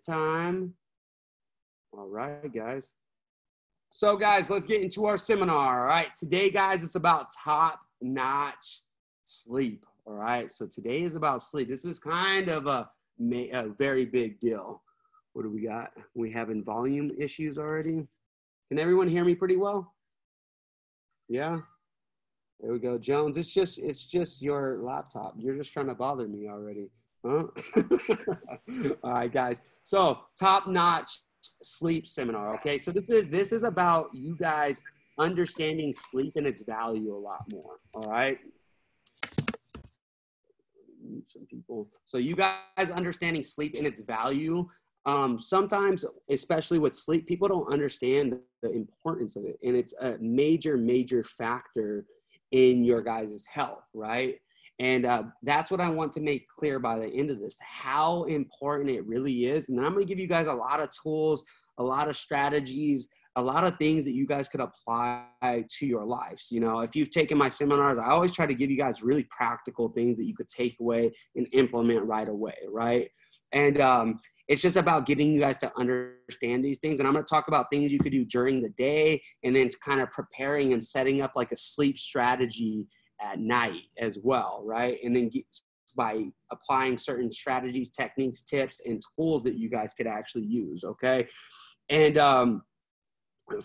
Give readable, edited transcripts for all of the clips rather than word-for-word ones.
time. All right, guys. So, guys, let's get into our seminar. All right. Today, guys, it's about top-notch sleep. All right. So today is about sleep. This is kind of a very big deal. What do we got? We having volume issues already. Can everyone hear me pretty well? Yeah. There we go, Jones. It's just your laptop. You're just trying to bother me already. Huh? All right, guys. So top-notch sleep seminar. Okay. So this is about you guys understanding sleep and its value a lot more. All right. Meet some people. So you guys understanding sleep and its value. Sometimes, especially with sleep, people don't understand the importance of it. And it's a major, major factor in your guys' health, right? And that's what I want to make clear by the end of this, how important it really is. And then I'm going to give you guys a lot of tools, a lot of strategies, a lot of things that you guys could apply to your lives. You know, if you've taken my seminars, I always try to give you guys really practical things that you could take away and implement right away, right? And it's just about getting you guys to understand these things. And I'm going to talk about things you could do during the day and then kind of preparing and setting up like a sleep strategy at night as well, right? And then by applying certain strategies, techniques, tips, and tools that you guys could actually use, okay? And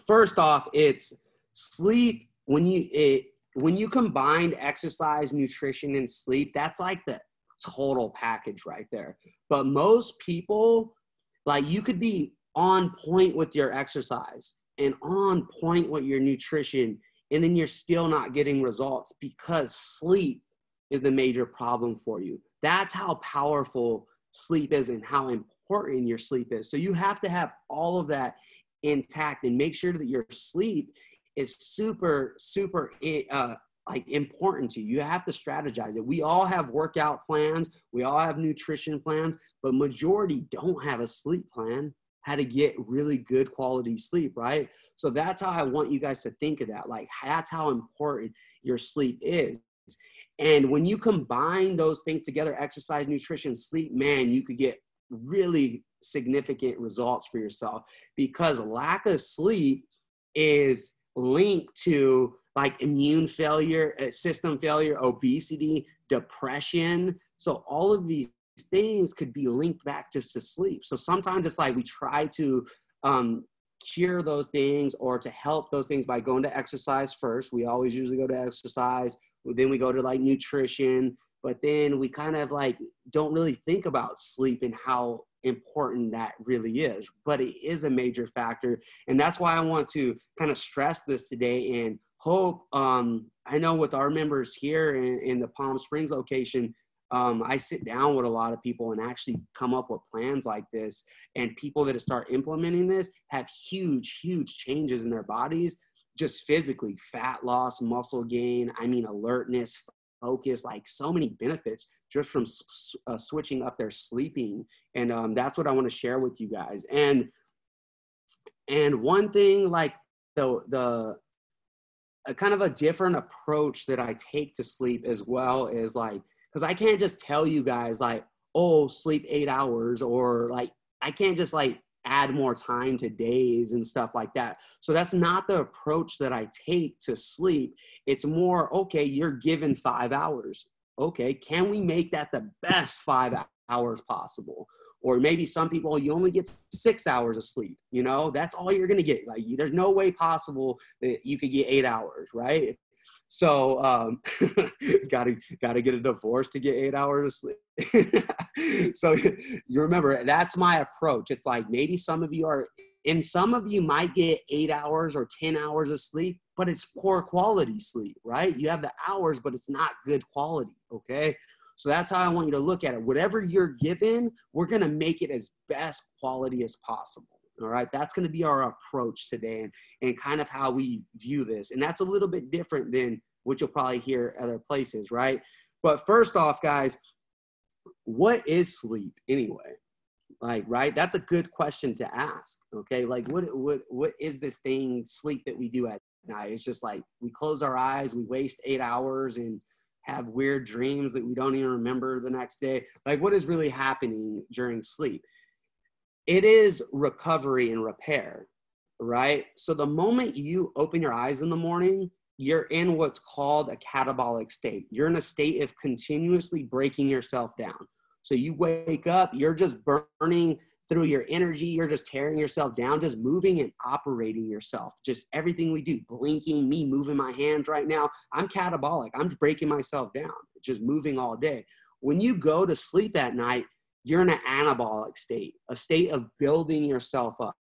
first off, it's sleep. When you combine exercise, nutrition, and sleep, that's like the total package right there. But most people, like, you could be on point with your exercise and on point with your nutrition, and then you're still not getting results because sleep is the major problem for you. That's how powerful sleep is and how important your sleep is. So you have to have all of that intact and make sure that your sleep is super, super like important to you. You have to strategize it. We all have workout plans. We all have nutrition plans, but majority don't have a sleep plan, how to get really good quality sleep, right? So that's how I want you guys to think of that. Like, that's how important your sleep is. And when you combine those things together, exercise, nutrition, sleep, man, you could get really significant results for yourself, because lack of sleep is linked to like immune failure, system failure, obesity, depression. So all of these things could be linked back just to sleep. So sometimes it's like we try to cure those things or to help those things by going to exercise first. We always usually go to exercise, then we go to like nutrition, but then we kind of like don't really think about sleep and how important that really is. But it is a major factor. And that's why I want to kind of stress this today and hope, I know with our members here in the Palm Springs location, I sit down with a lot of people and actually come up with plans like this, and people that start implementing this have huge, huge changes in their bodies, just physically, fat loss, muscle gain, alertness, focus, like so many benefits just from switching up their sleeping. And that's what I want to share with you guys. And one thing, like the a kind of a different approach that I take to sleep as well is like, because I can't just tell you guys like, oh, sleep 8 hours, or like, I can't just like add more time to days and stuff like that. So that's not the approach that I take to sleep. It's more, okay, you're given 5 hours. Okay, can we make that the best 5 hours possible? Or maybe some people, you only get 6 hours of sleep, you know, that's all you're going to get. Like, there's no way possible that you could get 8 hours, right? So, gotta get a divorce to get 8 hours of sleep. So you remember, that's my approach. It's like, maybe some of you might get 8 hours or 10 hours of sleep, but it's poor quality sleep, right? You have the hours, but it's not good quality. Okay. So that's how I want you to look at it. Whatever you're given, we're going to make it as best quality as possible. All right. That's going to be our approach today, and kind of how we view this. And that's a little bit different than what you'll probably hear other places. Right. But first off, guys, what is sleep anyway? Like, right. That's a good question to ask. Okay. Like, what is this thing, sleep, that we do at night? It's just like we close our eyes, we waste 8 hours and have weird dreams that we don't even remember the next day. Like, what is really happening during sleep? it is recovery and repair, right? So the moment you open your eyes in the morning, you're in what's called a catabolic state. You're in a state of continuously breaking yourself down. So you wake up, you're just burning through your energy, you're just tearing yourself down, just moving and operating yourself. Just everything we do, blinking, me moving my hands right now, I'm catabolic. I'm breaking myself down, just moving all day. When you go to sleep at night, you're in an anabolic state, a state of building yourself up,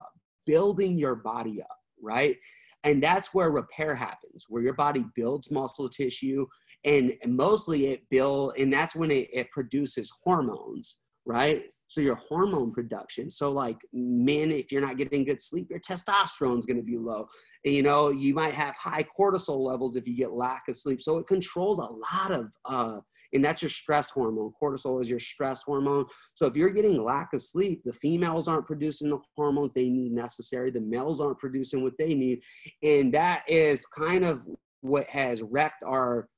building your body up, right? And that's where repair happens, where your body builds muscle tissue, and mostly and that's when it produces hormones, right? So your hormone production. So like men, if you're not getting good sleep, your testosterone is going to be low. And, you know, you might have high cortisol levels if you get lack of sleep. So it controls a lot of, and that's your stress hormone. Cortisol is your stress hormone. So if you're getting lack of sleep, the females aren't producing the hormones they need necessary. The males aren't producing what they need. And that is kind of what has wrecked our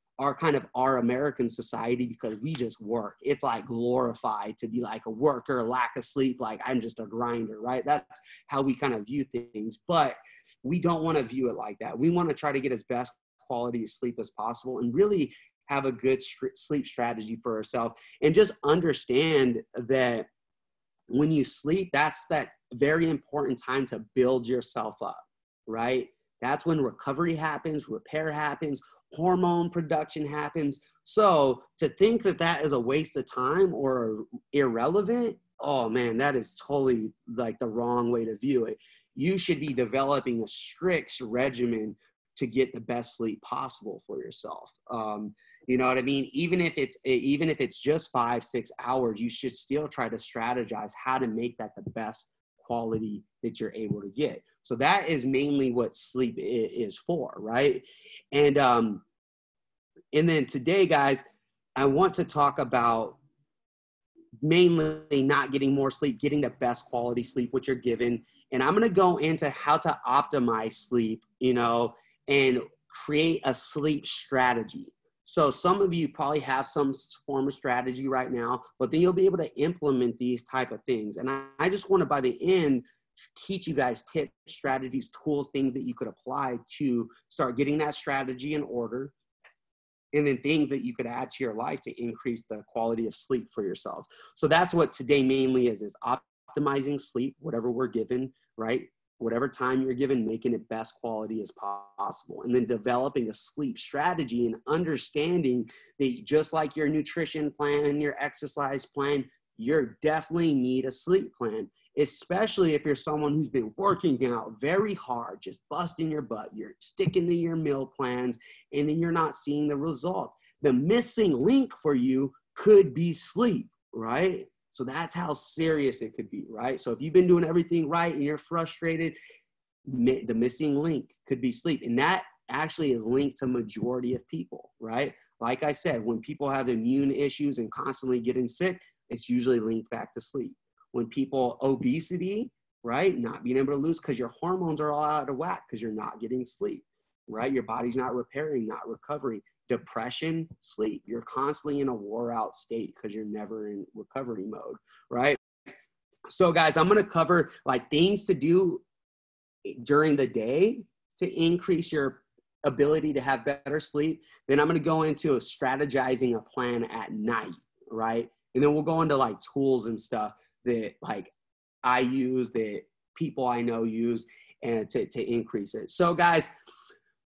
American society, because we just work. It's like glorified to be like a worker, lack of sleep, like I'm just a grinder, right? That's how we kind of view things. But we don't want to view it like that. We want to try to get as best quality of sleep as possible and really have a good sleep strategy for ourselves, and just understand that when you sleep, that's that very important time to build yourself up, right? That's when recovery happens, repair happens, hormone production happens. So to think that that is a waste of time or irrelevant, oh man, that is totally like the wrong way to view it. You should be developing a strict regimen to get the best sleep possible for yourself. You know what I mean? Even if it's just 5-6 hours, you should still try to strategize how to make that the best quality that you're able to get. So that is mainly what sleep is for, right? And then today, guys, I want to talk about mainly not getting more sleep, getting the best quality sleep, what you're given. And I'm going to go into how to optimize sleep, you know, and create a sleep strategy. So some of you probably have some form of strategy right now, but then you'll be able to implement these type of things. And I just want to, by the end, teach you guys tips, strategies, tools, things that you could apply to start getting that strategy in order. And then things that you could add to your life to increase the quality of sleep for yourself. So that's what today mainly is optimizing sleep, whatever we're given, right? Whatever time you're given, making it best quality as possible. And then developing a sleep strategy and understanding that just like your nutrition plan and your exercise plan, you definitely need a sleep plan, especially if you're someone who's been working out very hard, just busting your butt. You're sticking to your meal plans, and then you're not seeing the result. The missing link for you could be sleep, right? So that's how serious it could be, right? So if you've been doing everything right and you're frustrated, the missing link could be sleep. And that actually is linked to majority of people, right? Like I said, when people have immune issues and constantly getting sick, it's usually linked back to sleep. When people, obesity, right? Not being able to lose because your hormones are all out of whack because you're not getting sleep, right? Your body's not repairing, not recovering. Depression, sleep. You're constantly in a wore out state because you're never in recovery mode, right? So guys, I'm going to cover like things to do during the day to increase your ability to have better sleep. Then I'm going to go into strategizing a plan at night, right? And then we'll go into like tools and stuff that like I use, that people I know use, and to increase it. So guys,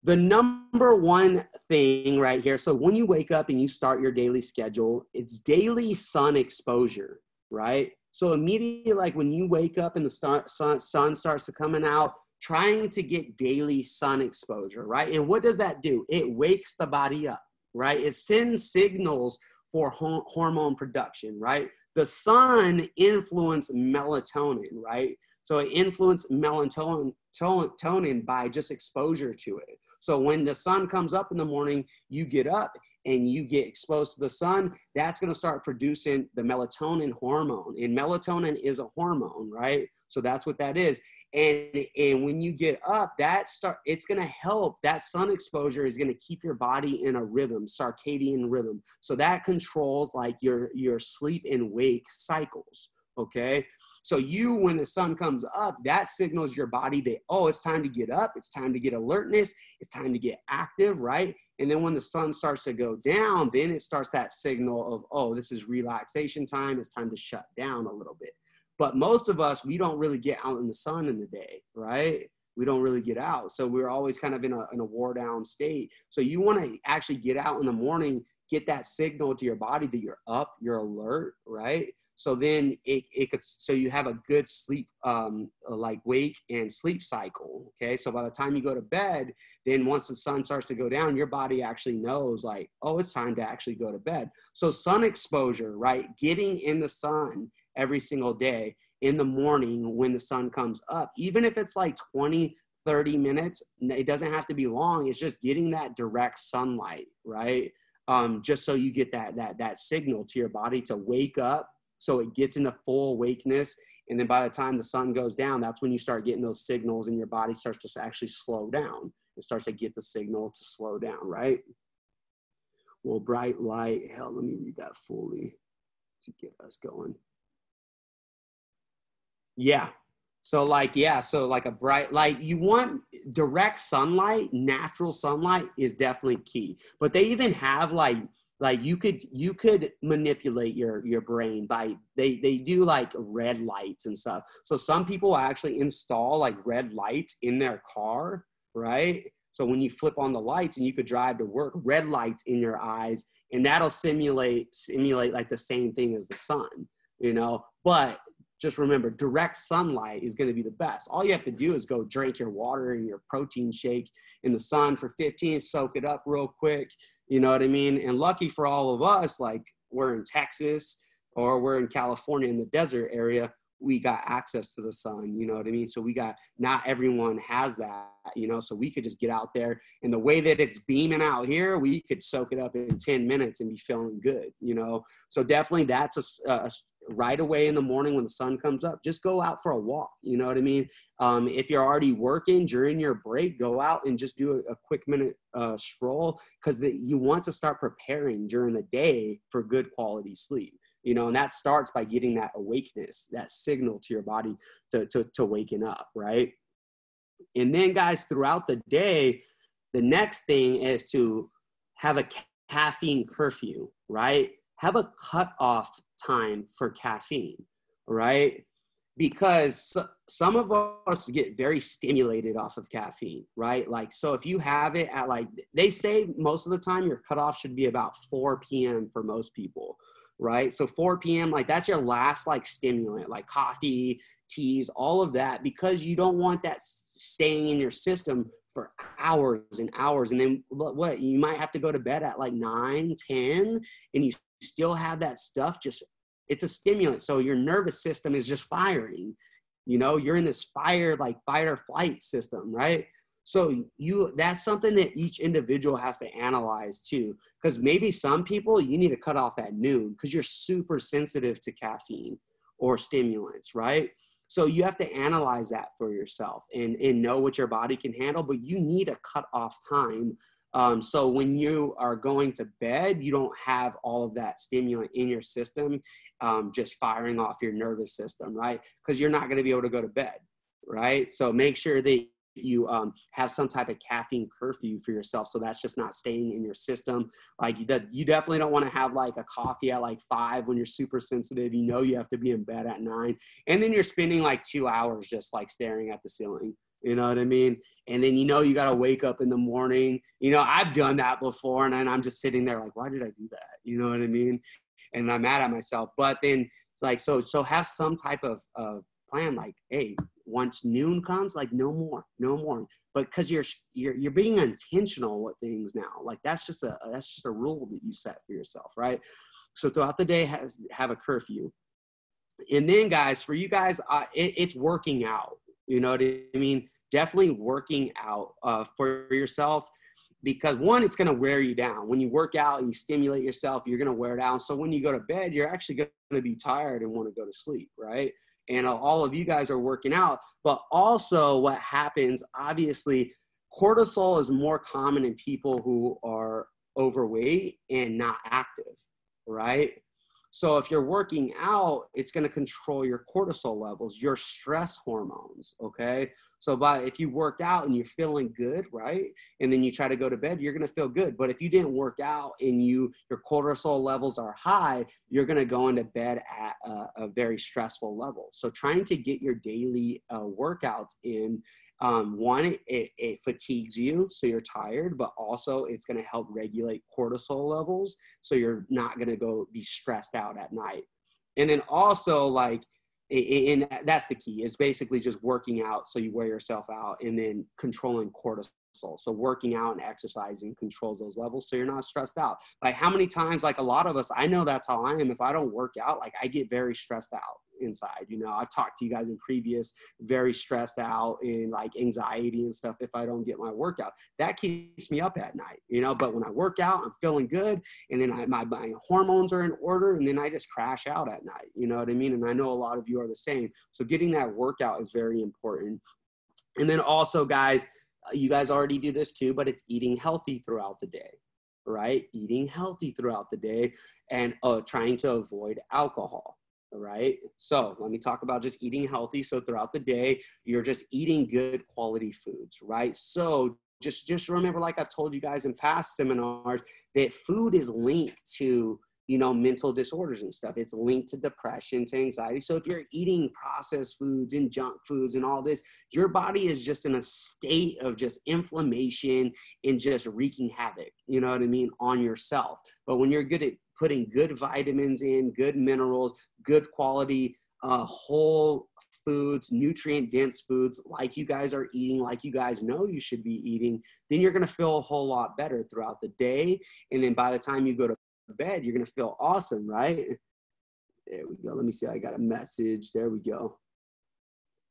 the number one thing right here, so when you wake up and you start your daily schedule, it's daily sun exposure, right? So immediately, like when you wake up and the sun starts to coming out, trying to get daily sun exposure, right? And what does that do? It wakes the body up, right? It sends signals for hormone production, right? The sun influences melatonin, right? So it influences melatonin by just exposure to it. So when the sun comes up in the morning, you get up and you get exposed to the sun, that's going to start producing the melatonin hormone. And melatonin is a hormone, right? So that's what that is. And when you get up, it's going to help. That sun exposure is going to keep your body in a rhythm, circadian rhythm. So that controls like your sleep and wake cycles, okay? So when the sun comes up, that signals your body that, oh, it's time to get up, it's time to get alertness, it's time to get active, right? And then when the sun starts to go down, then it starts that signal of, oh, this is relaxation time, it's time to shut down a little bit. But most of us, we don't really get out in the sun in the day, right? We don't really get out. So we're always kind of in a wore down state. So you want to actually get out in the morning, get that signal to your body that you're up, you're alert, right? So then so you have a good sleep, like wake and sleep cycle, okay? So by the time you go to bed, then once the sun starts to go down, your body actually knows like, oh, it's time to actually go to bed. So sun exposure, right? Getting in the sun every single day in the morning when the sun comes up, even if it's like 20, 30 minutes, it doesn't have to be long. It's just getting that direct sunlight, right? Just so you get that signal to your body to wake up, so it gets into full awakeness. And then by the time the sun goes down, that's when you start getting those signals and your body starts to actually slow down. It starts to get the signal to slow down, right? Well, bright light, hell, let me read that fully to get us going. Yeah. So like a bright light, you want direct sunlight, natural sunlight is definitely key. But they even have like you could manipulate your brain by, they do like red lights and stuff. So some people actually install like red lights in their car, right? So when you flip on the lights and you could drive to work, red lights in your eyes, and that'll simulate like the same thing as the sun, you know? But just remember, direct sunlight is going to be the best. All you have to do is go drink your water and your protein shake in the sun for 15, soak it up real quick. You know what I mean? And lucky for all of us, like we're in Texas or we're in California in the desert area, we got access to the sun, you know what I mean? So not everyone has that, you know, so we could just get out there, and the way that it's beaming out here, we could soak it up in 10 minutes and be feeling good, you know? So definitely that's a right away in the morning when the sun comes up, just go out for a walk, you know what I mean? If you're already working during your break, go out and just do a quick minute stroll, because you want to start preparing during the day for good quality sleep. You know, and that starts by getting that awakeness, that signal to your body to waken up, right? And then, guys, throughout the day, the next thing is to have a caffeine curfew, right? Have a cutoff time for caffeine, right? Because some of us get very stimulated off of caffeine, right? Like, so if you have it at like, they say most of the time your cutoff should be about 4 p.m. for most people, right? So 4 p.m., like that's your last like stimulant, like coffee, teas, all of that, because you don't want that staying in your system for hours and hours. And then what, you might have to go to bed at like 9, 10, and you still have that stuff, just, it's a stimulant. So your nervous system is just firing, you know, you're in this fight or flight system, right? So that's something that each individual has to analyze too, because maybe some people you need to cut off at noon because you're super sensitive to caffeine or stimulants, right? So you have to analyze that for yourself and know what your body can handle, but you need a cut off time. So when you are going to bed, you don't have all of that stimulant in your system, just firing off your nervous system, right? Because you're not going to be able to go to bed, right? So make sure that you have some type of caffeine curfew for yourself, so that's just not staying in your system. Like you definitely don't want to have like a coffee at like 5 when you're super sensitive. You know, you have to be in bed at 9, and then you're spending like 2 hours just like staring at the ceiling. You know what I mean? And then, you know, you got to wake up in the morning. You know, I've done that before, and then I'm just sitting there like, why did I do that? You know what I mean? And I'm mad at myself. But then like, so have some type of plan, like, hey, once noon comes, like no more. But because you're being intentional with things now, like that's just a rule that you set for yourself, right? So throughout the day, have a curfew. And then, guys, for you guys, it's working out. You know what I mean? Definitely working out for yourself, because one, it's going to wear you down. When you work out and you stimulate yourself, you're going to wear down. So when you go to bed, you're actually going to be tired and want to go to sleep, right? And all of you guys are working out. But also what happens, obviously, cortisol is more common in people who are overweight and not active, right? So if you're working out, it's going to control your cortisol levels, your stress hormones. Okay. So if you work out and you're feeling good, right? And then you try to go to bed, you're going to feel good. But if you didn't work out and your cortisol levels are high, you're going to go into bed at a very stressful level. So trying to get your daily workouts in, one, it fatigues you, so you're tired, but also it's going to help regulate cortisol levels, so you're not going to go be stressed out at night. And then also, like, and that's the key, is basically just working out so you wear yourself out, and then controlling cortisol. So working out and exercising controls those levels, so you're not stressed out. Like, how many times, like, a lot of us, I know that's how I am. If I don't work out, like, I get very stressed out inside. You know, I've talked to you guys in previous, very stressed out and like anxiety and stuff if I don't get my workout. That keeps me up at night, you know. But when I work out, I'm feeling good, and then my hormones are in order, and then I just crash out at night. You know what I mean? And I know a lot of you are the same. So getting that workout is very important. And then also, guys, you guys already do this too, but it's eating healthy throughout the day, right? Eating healthy throughout the day, and trying to avoid alcohol, right? So let me talk about just eating healthy. So throughout the day, you're just eating good quality foods, right? So just remember, like I've told you guys in past seminars, that food is linked to, you know, mental disorders and stuff. It's linked to depression, to anxiety. So if you're eating processed foods and junk foods and all this, your body is just in a state of just inflammation and just wreaking havoc, you know what I mean, on yourself. But when you're good at putting good vitamins in, good minerals, good quality, whole foods, nutrient dense foods, like you guys are eating, like you guys know you should be eating, then you're going to feel a whole lot better throughout the day. And then by the time you go to bed, you're going to feel awesome, right? There we go. Let me see. I got a message. There we go.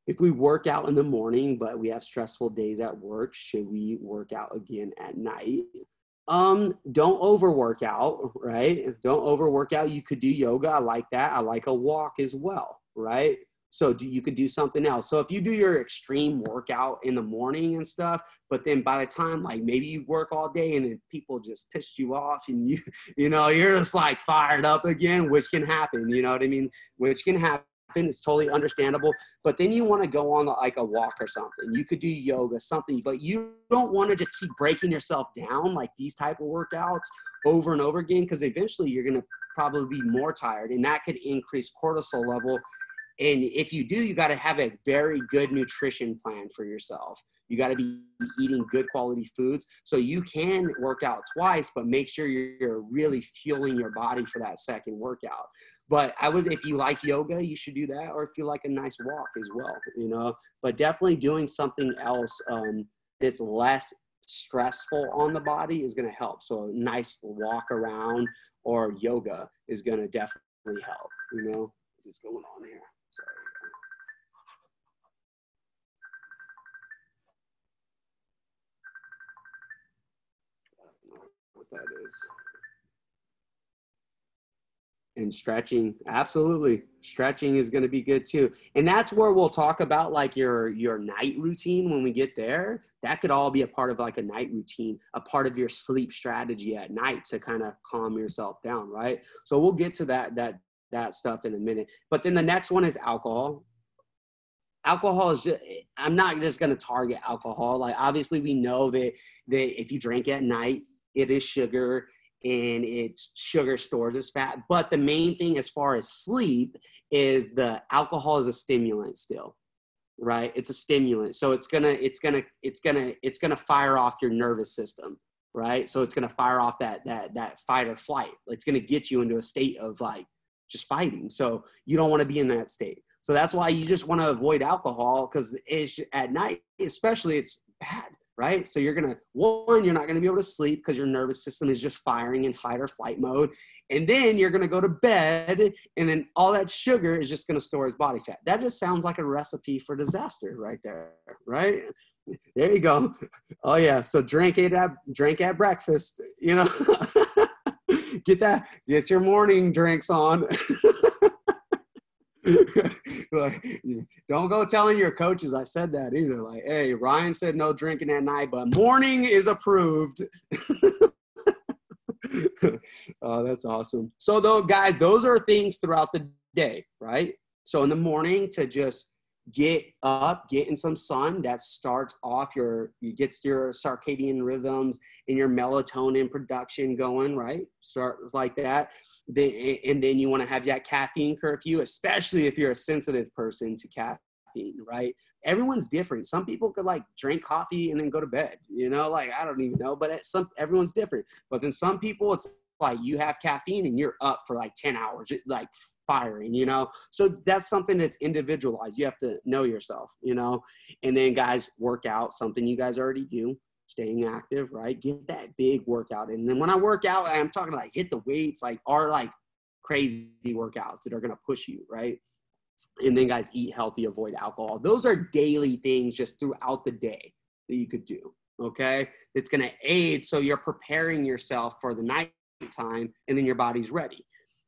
If we work out in the morning, but we have stressful days at work, should we work out again at night? Don't overwork out, right? Don't overwork out. You could do yoga. I like that. I like a walk as well, right? So you could do something else. So if you do your extreme workout in the morning and stuff, but then by the time, like, maybe you work all day and then people just pissed you off, and you know, you're just like fired up again, which can happen, you know what I mean? Which can happen. It's totally understandable. But then you want to go on like a walk or something. You could do yoga, something, but you don't want to just keep breaking yourself down like these type of workouts over and over again, because eventually you're going to probably be more tired, and that could increase cortisol level. And if you do, you got to have a very good nutrition plan for yourself. You got to be eating good quality foods. So you can work out twice, but make sure you're really fueling your body for that second workout. But if you like yoga, you should do that, or if you like a nice walk as well, you know. But definitely doing something else that's less stressful on the body is going to help. So a nice walk around or yoga is going to definitely help, you know. What's going on here? Sorry. I don't know what that is. And stretching, absolutely. Stretching is going to be good too. And that's where we'll talk about like your night routine when we get there. That could all be a part of like a night routine, a part of your sleep strategy at night to kind of calm yourself down, right? So we'll get to that stuff in a minute. But then the next one is alcohol. Alcohol is just, I'm not just going to target alcohol. Like, obviously we know that if you drink at night, it is sugar, and it's sugar stores as fat. But the main thing as far as sleep is the alcohol is a stimulant still, right? It's a stimulant. So it's gonna fire off your nervous system, right? So it's gonna fire off that fight or flight. It's gonna get you into a state of like just fighting. So you don't want to be in that state. So that's why you just want to avoid alcohol, because it's at night, especially, it's bad. Right? So you're not going to be able to sleep because your nervous system is just firing in fight or flight mode. And then you're going to go to bed, and then all that sugar is just going to store as body fat. That just sounds like a recipe for disaster right there, right? There you go. Oh yeah. So drink at breakfast, you know, get your morning drinks on. Like, don't go telling your coaches I said that either. Like, hey, Ryan said no drinking at night, but morning is approved. Oh, that's awesome. So though, guys, those are things throughout the day, right? So in the morning to just get up, get in some sun, that starts off you get your circadian rhythms and your melatonin production going, right? Start like that. And then you want to have that caffeine curfew, especially if you're a sensitive person to caffeine, right? Everyone's different. Some people could like drink coffee and then go to bed, like, I don't even know, but everyone's different. But then some people, it's like you have caffeine and you're up for like 10 hours, like firing, so that's something that's individualized. You have to know yourself, and then guys, work out, something you guys already do, staying active, right? Get that big workout. And then when I work out, I'm talking like hit the weights, like are like crazy workouts that are going to push you, right? And then guys, eat healthy, avoid alcohol. Those are daily things just throughout the day that you could do, okay? It's going to aid, so you're preparing yourself for the night time, and then your body's ready.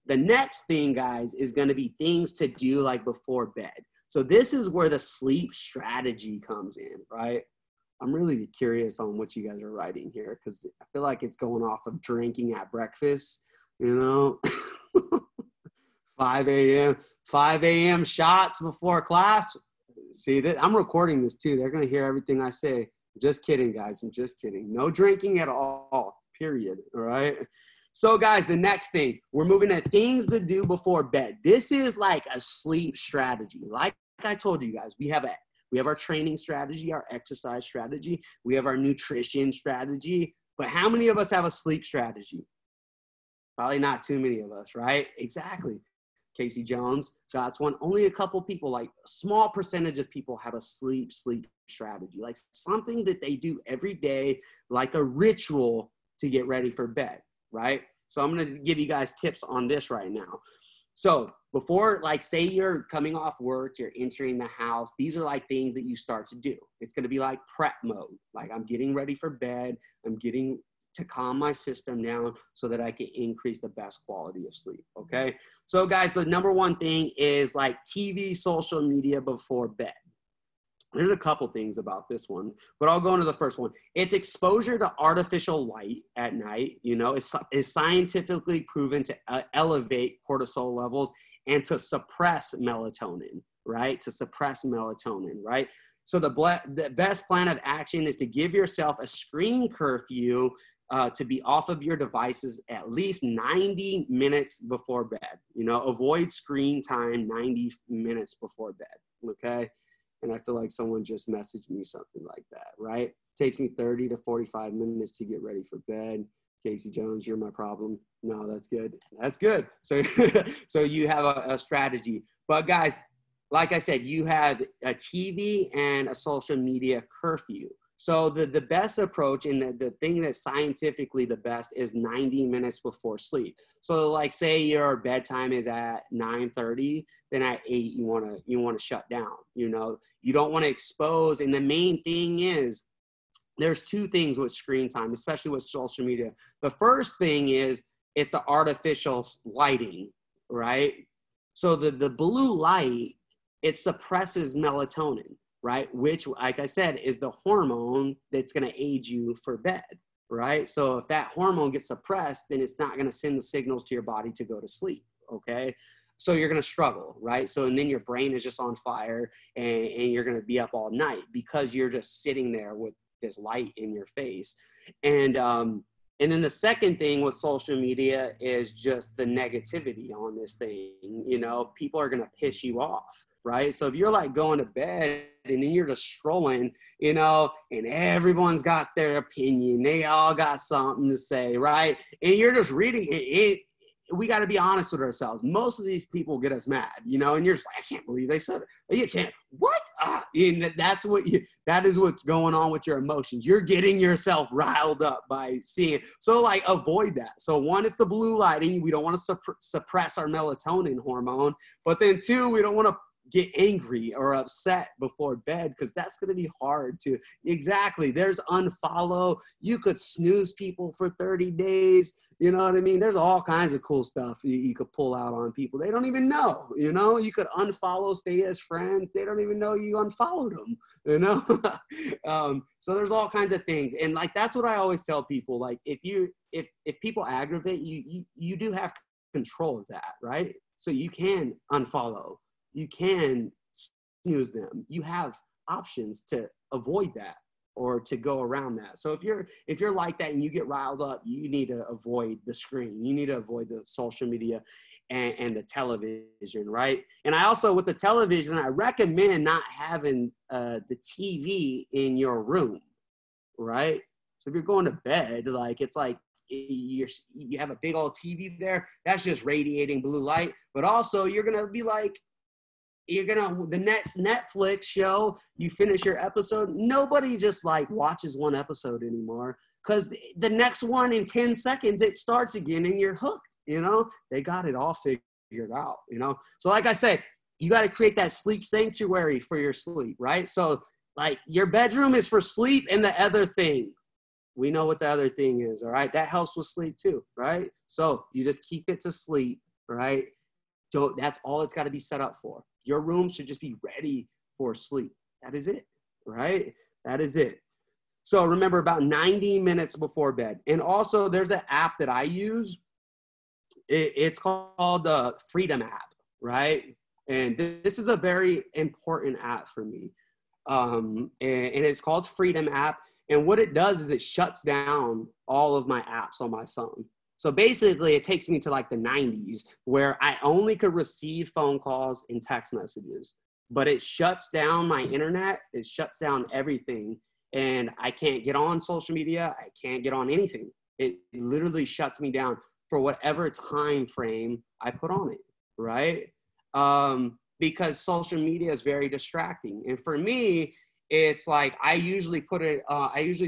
The next thing, guys, is going to be things to do like before bed. So this is where the sleep strategy comes in, right? I'm really curious on what you guys are writing here, because I feel like it's going off of drinking at breakfast, 5 a.m. shots before class. See that I'm recording this too. They're going to hear everything I say. Just kidding, guys. I'm just kidding. No drinking at all, period. All right. So guys, the next thing, we're moving to things to do before bed. This is like a sleep strategy. Like I told you guys, we have our training strategy, our exercise strategy. We have our nutrition strategy. But how many of us have a sleep strategy? Probably not too many of us, right? Exactly. Casey Jones, got one. Only a couple people, like a small percentage of people have a sleep strategy, like something that they do every day, like a ritual to get ready for bed, right? So I'm going to give you guys tips on this right now. So before, like say you're coming off work, you're entering the house, these are like things that you start to do. It's going to be like prep mode. Like I'm getting ready for bed. I'm getting to calm my system down so that I can increase the best quality of sleep. Okay. So guys, the number one thing is like TV, social media before bed. There's a couple things about this one, but I'll go into the first one. It's exposure to artificial light at night. It's scientifically proven to elevate cortisol levels and to suppress melatonin, right? So the best plan of action is to give yourself a screen curfew to be off of your devices at least 90 minutes before bed. Avoid screen time 90 minutes before bed, okay? And I feel like someone just messaged me something like that, right? Takes me 30 to 45 minutes to get ready for bed. Casey Jones, you're my problem. No, that's good. That's good. So, so you have a strategy. But guys, like I said, you have a TV and a social media curfew. So the best approach and the thing that's scientifically the best is 90 minutes before sleep. So like say your bedtime is at 9:30, then at 8 you want to shut down. You don't want to expose. And the main thing is there's two things with screen time, especially with social media. The first thing is it's the artificial lighting, right? So the blue light, it suppresses melatonin, right? Which, like I said, is the hormone that's going to aid you for bed, right? So if that hormone gets suppressed, then it's not going to send the signals to your body to go to sleep, okay? So you're going to struggle, right? So, and then your brain is just on fire and you're going to be up all night because you're just sitting there with this light in your face. And then the second thing with social media is just the negativity on this thing. People are going to piss you off, right? So if you're like going to bed and then you're just scrolling, and everyone's got their opinion, they all got something to say, right? And you're just reading it. We got to be honest with ourselves. Most of these people get us mad, and you're just like, I can't believe they said it. You can't, what? And that is what's going on with your emotions. You're getting yourself riled up by seeing it. So like avoid that. So one is the blue lighting. We don't want to suppress our melatonin hormone, but then two, we don't want to get angry or upset before bed because that's going to be hard to, exactly. There's unfollow. You could snooze people for 30 days. You know what I mean? There's all kinds of cool stuff you could pull out on people. They don't even know, you could unfollow, stay as friends. They don't even know you unfollowed them, So there's all kinds of things. And like, that's what I always tell people. Like if you if people aggravate you, you do have control of that, right? So you can unfollow, you can snooze them, you have options to avoid that or to go around that. So if you're like that and you get riled up, you need to avoid the screen, you need to avoid the social media and the television, right? And I also, with the television, I recommend not having the TV in your room, right? So if you're going to bed, like, it's like you have a big old TV there, that's just radiating blue light. But also you're gonna be like, the next Netflix show, you finish your episode, nobody just like watches one episode anymore, because the next one in 10 seconds it starts again and you're hooked. They got it all figured out. So like I said, you got to create that sleep sanctuary for your sleep, right? So like, your bedroom is for sleep, and the other thing, we know what the other thing is, all right? That helps with sleep too, right? So you just keep it to sleep, right? That's all it's got to be set up for. Your room should just be ready for sleep. That is it, right? That is it. So remember, about 90 minutes before bed. And also, there's an app that I use. It's called the Freedom app, right? And this is a very important app for me. And it's called Freedom app. And what it does is it shuts down all of my apps on my phone. So basically, it takes me to like the 90s, where I only could receive phone calls and text messages, but it shuts down my internet. It shuts down everything. And I can't get on social media. I can't get on anything. It literally shuts me down for whatever time frame I put on it, right? Because social media is very distracting. And for me, it's like, I usually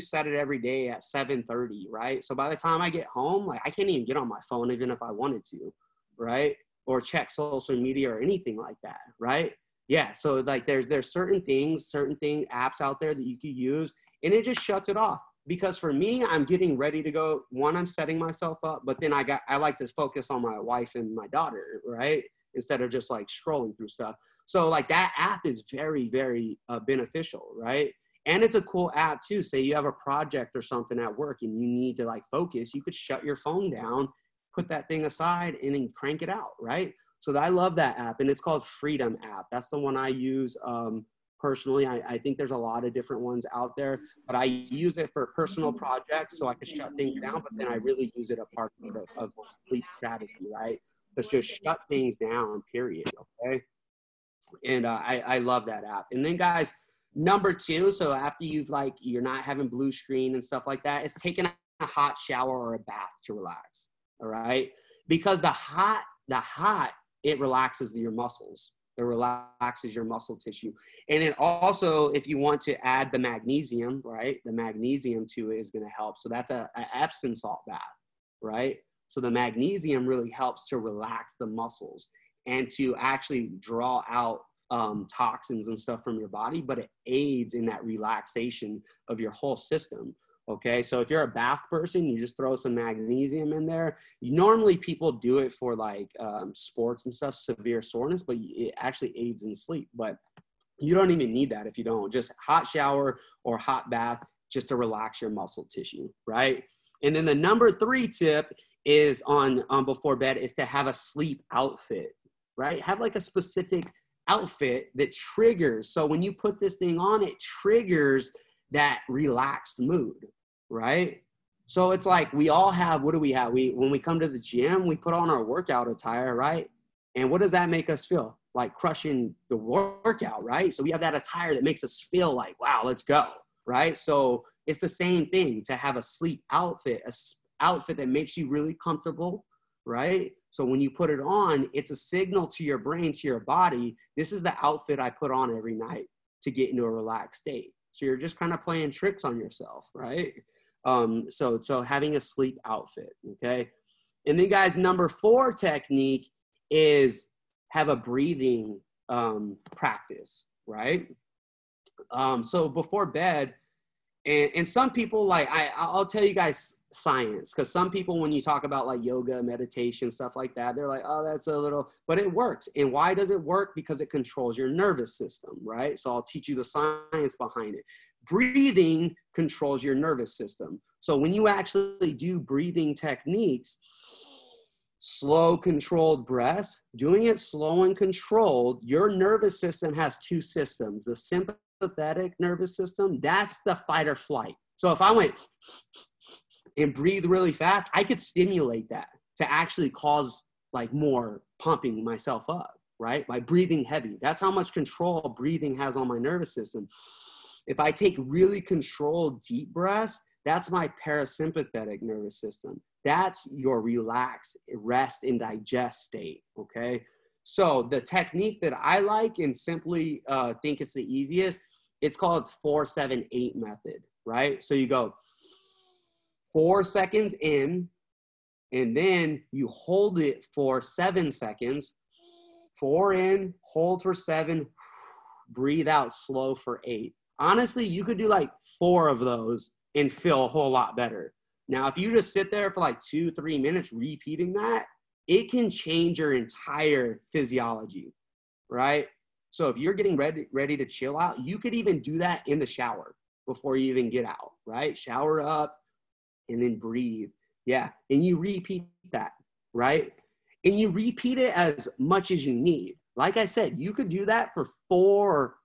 set it every day at 7:30, right? So by the time I get home, like, I can't even get on my phone even if I wanted to, right? Or check social media or anything like that, right? Yeah, so like there's certain apps out there that you can use, and it just shuts it off. Because for me, I'm getting ready to go. One, I'm setting myself up, but then I like to focus on my wife and my daughter, right? Instead of just like scrolling through stuff. So like, that app is very, very beneficial, right? And it's a cool app too. Say you have a project or something at work and you need to like focus, you could shut your phone down, put that thing aside, and then crank it out, right? So I love that app, and it's called Freedom app. That's the one I use personally. I think there's a lot of different ones out there, but I use it for personal projects so I can shut things down, but then I really use it a part of sleep strategy, right? To just shut things down, period, okay? And I love that app. And then, guys, number 2, so after you're not having blue screen and stuff like that, it's taking a hot shower or a bath to relax, all right? Because the hot, it relaxes your muscles. It relaxes your muscle tissue. And then also, if you want to add the magnesium, right, the magnesium to it is going to help. So that's an Epsom salt bath, right? So the magnesium really helps to relax the muscles and to actually draw out toxins and stuff from your body, but it aids in that relaxation of your whole system. Okay, so if you're a bath person, you just throw some magnesium in there. Normally people do it for like sports and stuff, severe soreness, but it actually aids in sleep. But you don't even need that if you don't. Just hot shower or hot bath just to relax your muscle tissue, right? And then the number 3 tip is on before bed is to have a sleep outfit, right? Have like a specific outfit that triggers. So when you put this thing on, it triggers that relaxed mood, right? So it's like, we all have, what do we have? When we come to the gym, we put on our workout attire, right? And what does that make us feel? Like crushing the workout, right? So we have that attire that makes us feel like, wow, let's go, right? So it's the same thing to have a sleep outfit, outfit that makes you really comfortable, right? So when you put it on, it's a signal to your brain, to your body, this is the outfit I put on every night to get into a relaxed state. So you're just kind of playing tricks on yourself, right? So having a sleep outfit, okay? And then, guys, number 4 technique is have a breathing practice, right? So before bed, and some people, like, I'll tell you guys science, because some people, when you talk about like yoga, meditation, stuff like that, they're like, oh, that's a little, but it works. And why does it work? Because it controls your nervous system, right? So I'll teach you the science behind it. Breathing controls your nervous system. So when you actually do breathing techniques, slow, controlled breaths, doing it slow and controlled, your nervous system has two systems. The sympathetic nervous system, that's the fight or flight. So if I went and breathe really fast, I could stimulate that to actually cause like more pumping myself up, right? By breathing heavy. That's how much control breathing has on my nervous system. If I take really controlled deep breaths, that's my parasympathetic nervous system. That's your relax, rest, and digest state, okay? So the technique that I like and simply think it's the easiest, it's called 4-7-8 method, right? So you go 4 seconds in, and then you hold it for 7 seconds. 4 in, hold for 7, breathe out slow for 8. Honestly, you could do like 4 of those and feel a whole lot better. Now, if you just sit there for like 2-3 minutes repeating that, it can change your entire physiology, right? So if you're getting ready to chill out, you could even do that in the shower before you even get out, right? Shower up and then breathe. Yeah, and you repeat that, right? And you repeat it as much as you need. Like I said, you could do that for 4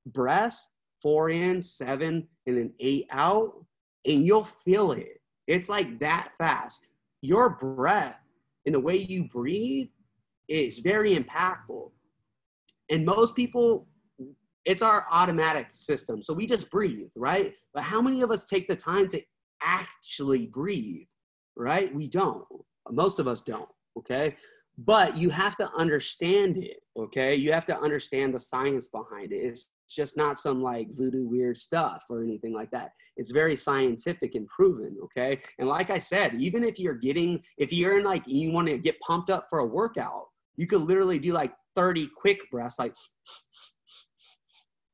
breaths, 4 in, 7, and then 8 out, and you'll feel it. It's like that fast. Your breath and the way you breathe is very impactful. And most people, it's our automatic system. So we just breathe, right? But how many of us take the time to actually breathe, right? We don't. Most of us don't, okay? But you have to understand it, okay? You have to understand the science behind it. It's just not some like voodoo weird stuff or anything like that. It's very scientific and proven, okay? And like I said, even if you're in like, you want to get pumped up for a workout, you could literally do like 30 quick breaths, like,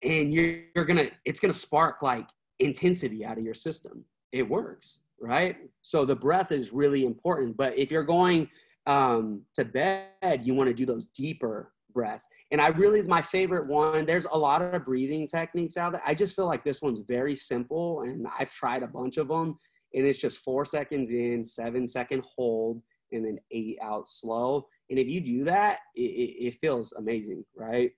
and it's gonna spark like intensity out of your system. It works, right? So the breath is really important. But if you're going to bed, you want to do those deeper breaths. And my favorite one, there's a lot of breathing techniques out there. I just feel like this one's very simple, and I've tried a bunch of them, and it's just 4 seconds in, 7-second hold, and then 8 out slow. And if you do that, it feels amazing, right?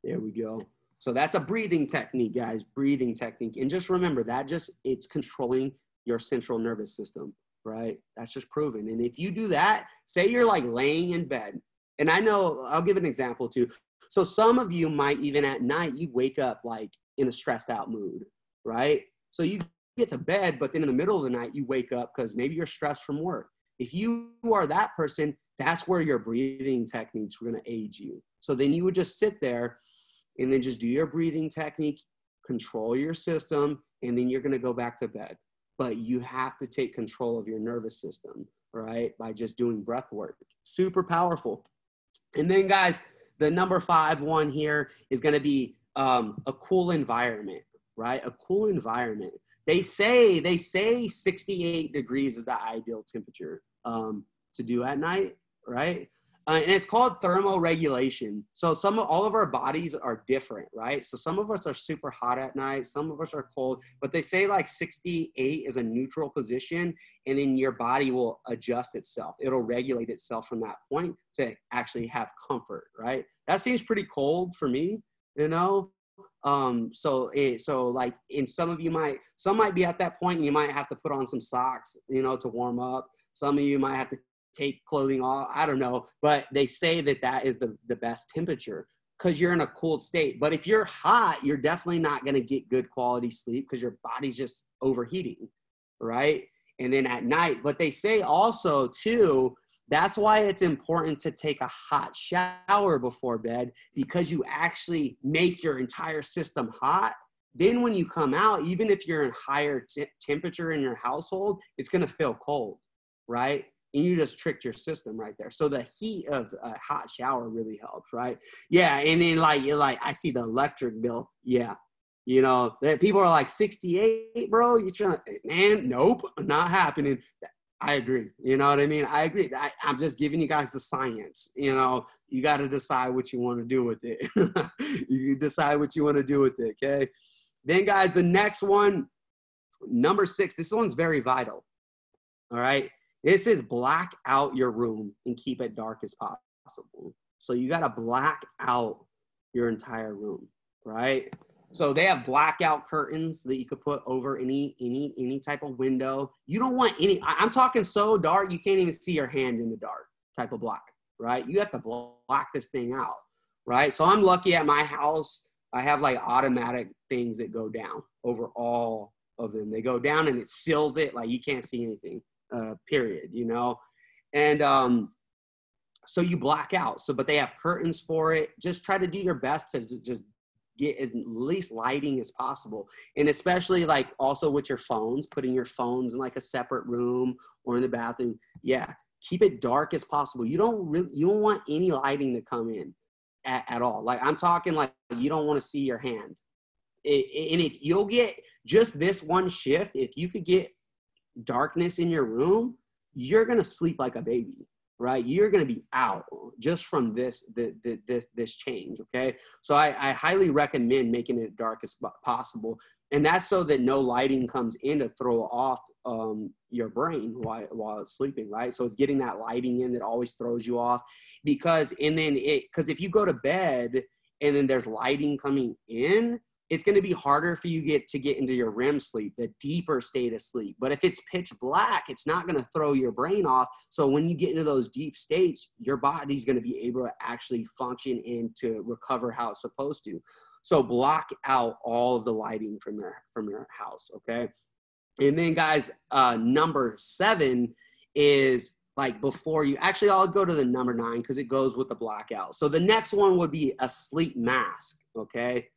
There we go. So that's a breathing technique, guys, breathing technique. And just remember that it's controlling your central nervous system, right? That's just proven. And if you do that, say you're like laying in bed, and I know, I'll give an example too. So some of you might even at night, you wake up like in a stressed out mood, right? So you get to bed, but then in the middle of the night, you wake up because maybe you're stressed from work. If you are that person, that's where your breathing techniques are going to aid you. So then you would just sit there and then just do your breathing technique, control your system, and then you're going to go back to bed. But you have to take control of your nervous system, right? By just doing breath work. Super powerful. And then guys, the number 5 one here is going to be a cool environment, right? A cool environment. They say 68 degrees is the ideal temperature to do at night, right? And it's called thermoregulation. So all of our bodies are different, right? So some of us are super hot at night, some of us are cold, but they say like 68 is a neutral position, and then your body will adjust itself. It'll regulate itself from that point to actually have comfort, right? That seems pretty cold for me, you know? So like in some might be at that point, and you might have to put on some socks, you know, to warm up. Some of you might have to take clothing off. I don't know, but they say that is the best temperature because you're in a cooled state. But if you're hot, you're definitely not going to get good quality sleep because your body's just overheating, right? And then at night, but they say also too, that's why it's important to take a hot shower before bed, because you actually make your entire system hot. Then when you come out, even if you're in higher temperature in your household, it's going to feel cold, right? And you just tricked your system right there. So the heat of a hot shower really helps, right? Yeah, and then I see the electric bill. Yeah, you know, that people are like 68, bro. You trying? Man, nope, not happening. I agree. You know what I mean? I agree. I'm just giving you guys the science. You know, you got to decide what you want to do with it. You decide what you want to do with it. Okay. Then, guys, the next one Number 6, this one's very vital. All right. This is black out your room and keep it dark as possible. So you got to black out your entire room, right? So they have blackout curtains that you could put over any type of window. You don't want any, I'm talking so dark, you can't even see your hand in the dark type of black, right? You have to black this thing out, right? So I'm lucky at my house, I have like automatic things that go down over all of them. They go down and it seals it, like you can't see anything, period, you know? And so you black out. So, but they have curtains for it. Just try to do your best to just get as least lighting as possible. And especially like also with your phones, putting your phones in like a separate room or in the bathroom. Yeah, keep it dark as possible. You don't want any lighting to come in at all. Like I'm talking like you don't want to see your hand. And if you'll get just this one shift, if you could get darkness in your room, you're going to sleep like a baby, right? You're going to be out just from this change. Okay. So I highly recommend making it dark as possible. And that's so that no lighting comes in to throw off your brain while it's sleeping, right? So it's getting that lighting in that always throws you off because if you go to bed and then there's lighting coming in, it's going to be harder for you to get into your REM sleep, the deeper state of sleep. But if it's pitch black, it's not going to throw your brain off. So when you get into those deep states, your body's going to be able to actually function and to recover how it's supposed to. So block out all of the lighting from your house, okay? And then guys, number 7 is like before you, actually I'll go to the number 9 because it goes with the blackout. So the next one would be a sleep mask, okay?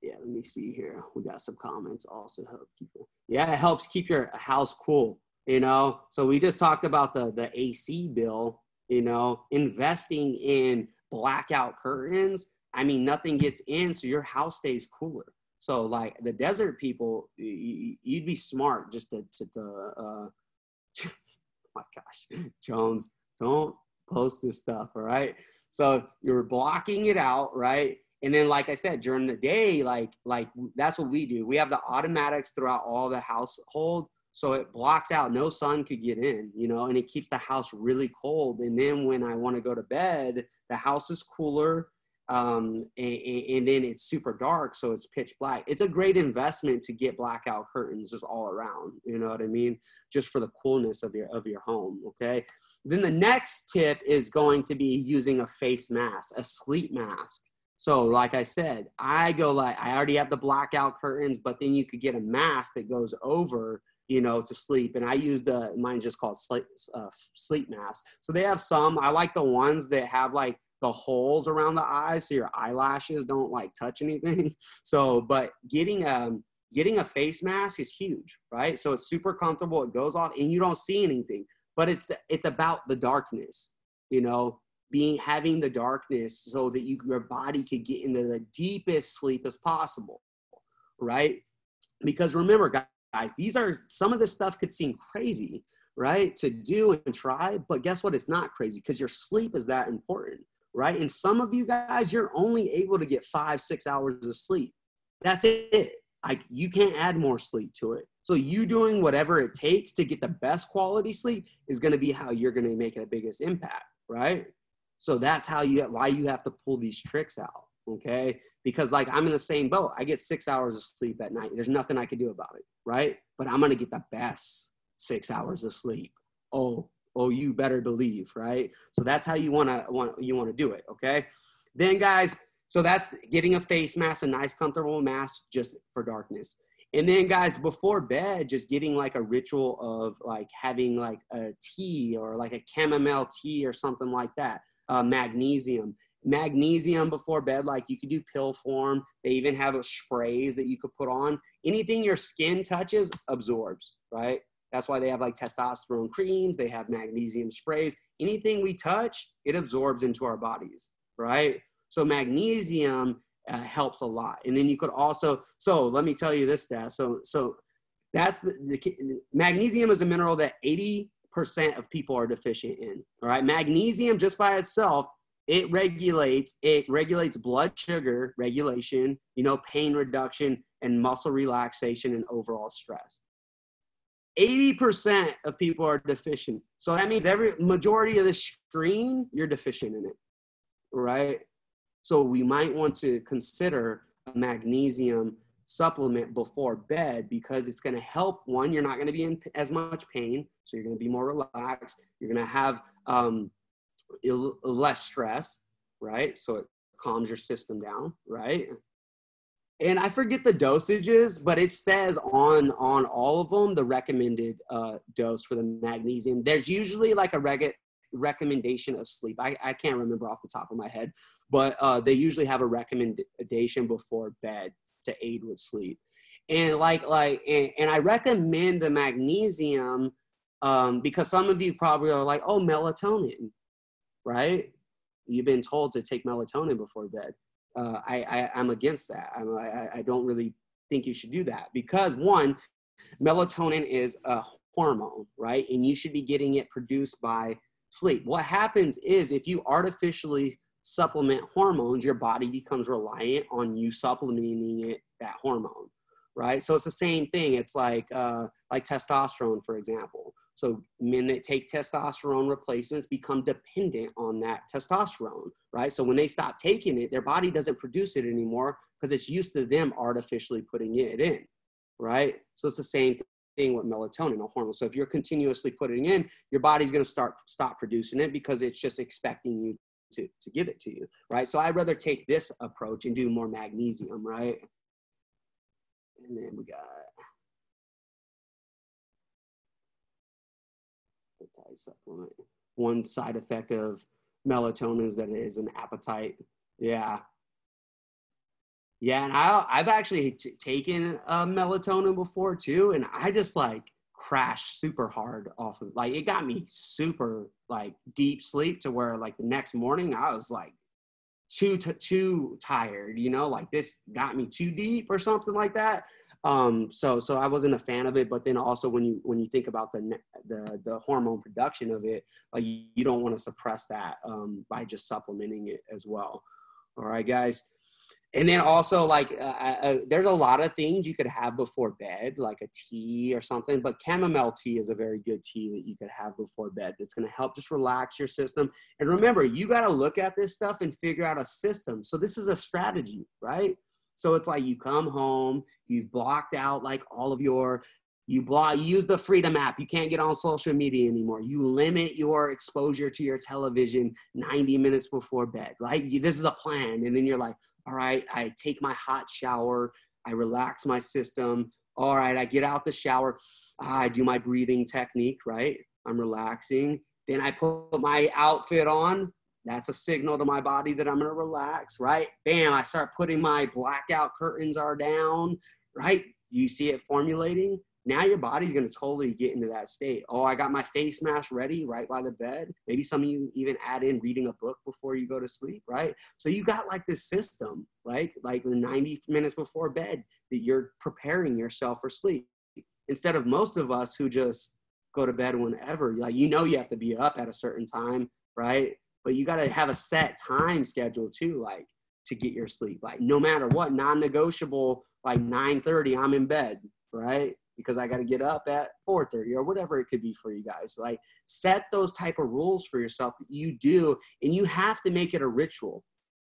Yeah, let me see here. We got some comments also help people. Yeah, it helps keep your house cool, you know? So we just talked about the AC bill, you know, investing in blackout curtains. I mean, nothing gets in, so your house stays cooler. So like the desert people, you'd be smart just to oh my gosh, Jones, don't post this stuff, all right? So you're blocking it out, right? And then, like I said, during the day, like that's what we do. We have the automatics throughout all the household. So it blocks out, no sun could get in, you know, and it keeps the house really cold. And then when I want to go to bed, the house is cooler. And then it's super dark. So it's pitch black. It's a great investment to get blackout curtains just all around. You know what I mean? Just for the coolness of your home. Okay. Then the next tip is going to be using a face mask, a sleep mask. So like I said, I already have the blackout curtains, but then you could get a mask that goes over, you know, to sleep. And I use mine's just called sleep mask. So they have some, I like the ones that have like the holes around the eyes so your eyelashes don't like touch anything. So, but getting a face mask is huge, right? So it's super comfortable. It goes off and you don't see anything, but it's about the darkness, you know, having the darkness so that your body could get into the deepest sleep as possible, right? Because remember, guys, some of this stuff could seem crazy, right, to do and try, but guess what? It's not crazy because your sleep is that important, right? And some of you guys, you're only able to get 5-6 hours of sleep. That's it. Like you can't add more sleep to it. So you doing whatever it takes to get the best quality sleep is going to be how you're going to make the biggest impact, right? So that's why you have to pull these tricks out, okay? Because like I'm in the same boat. I get 6 hours of sleep at night. There's nothing I can do about it, right? But I'm gonna get the best 6 hours of sleep. Oh, you better believe, right? So that's how you wanna do it, okay? Then guys, so that's getting a face mask, a nice comfortable mask just for darkness. And then guys, before bed, just getting like a ritual of like having like a tea or like a chamomile tea or something like that. Magnesium before bed, like you could do pill form. They even have sprays that you could put on. Anything your skin touches absorbs, right? That's why they have like testosterone creams. They have magnesium sprays. Anything we touch, it absorbs into our bodies, right? So magnesium helps a lot. And then you could also, so let me tell you this, Dad. So that's the magnesium is a mineral that 80% of people are deficient in. All right. Magnesium just by itself, it regulates blood sugar regulation, you know, pain reduction, and muscle relaxation and overall stress. 80% of people are deficient. So that means every majority of the screen, you're deficient in it, right? So we might want to consider a magnesium supplement before bed, because it's going to help. One, you're not going to be in as much pain, so you're going to be more relaxed. You're going to have less stress, right? So it calms your system down, right? And I forget the dosages, but it says on all of them the recommended dose for the magnesium. There's usually like a recommendation of sleep. I can't remember off the top of my head, but they usually have a recommendation before bed to aid with sleep. And and I recommend the magnesium because some of you probably are like, oh, melatonin, right? You've been told to take melatonin before bed. I'm against that. I don't really think you should do that, because one, melatonin is a hormone, right? And you should be getting it produced by sleep. What happens is if you artificially supplement hormones, your body becomes reliant on you supplementing that hormone, right? So it's the same thing. It's like testosterone, for example. So men that take testosterone replacements become dependent on that testosterone, right? So when they stop taking it, their body doesn't produce it anymore because it's used to them artificially putting it in, right? So it's the same thing with melatonin, a hormone. So if you're continuously putting it in, your body's going to stop producing it because it's just expecting you to give it to you, right? So I'd rather take this approach and do more magnesium, right? And then we got supplement. One side effect of melatonin is that it is an appetite. Yeah. And I've actually taken melatonin before too, and I just like crashed super hard off of, like, it got me super like deep sleep to where like the next morning I was like too tired, you know, like this got me too deep or something like that. So I wasn't a fan of it. But then also when you think about the hormone production of it, like you don't want to suppress that by just supplementing it as well. All right, guys. And then also like there's a lot of things you could have before bed, like a tea or something, but chamomile tea is a very good tea that you could have before bed. It's going to help just relax your system. And remember, you got to look at this stuff and figure out a system. So this is a strategy, right? So it's like you come home, you've blocked out like all of you use the Freedom app. You can't get on social media anymore. You limit your exposure to your television 90 minutes before bed. Like this is a plan. And then you're like, all right, I take my hot shower. I relax my system. All right, I get out the shower. I do my breathing technique, right? I'm relaxing. Then I put my outfit on. That's a signal to my body that I'm going to relax, right? Bam, I start putting my blackout curtains are down, right? You see it formulating. Now your body's going to totally get into that state. Oh, I got my face mask ready right by the bed. Maybe some of you even add in reading a book before you go to sleep, right? So you got like this system, right? Like the 90 minutes before bed that you're preparing yourself for sleep. Instead of most of us who just go to bed whenever, like, you know, you have to be up at a certain time, right? But you got to have a set time schedule too, like to get your sleep. Like no matter what, non-negotiable, like 9:30, I'm in bed, right? Because I got to get up at 4:30 or whatever it could be for you guys. Like set those type of rules for yourself that you do, and you have to make it a ritual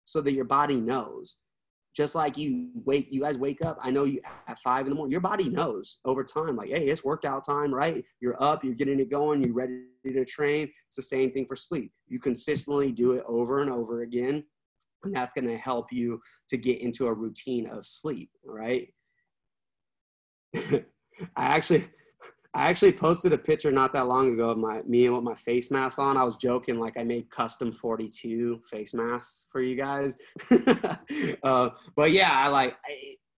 so that your body knows. Just like you guys wake up. I know you at 5 in the morning, your body knows over time, like, hey, it's workout time, right? You're up, you're getting it going, you're ready to train. It's the same thing for sleep. You consistently do it over and over again, and that's going to help you to get into a routine of sleep, right? I actually posted a picture not that long ago of me with my face mask on. I was joking, like I made custom 42 face masks for you guys. But yeah,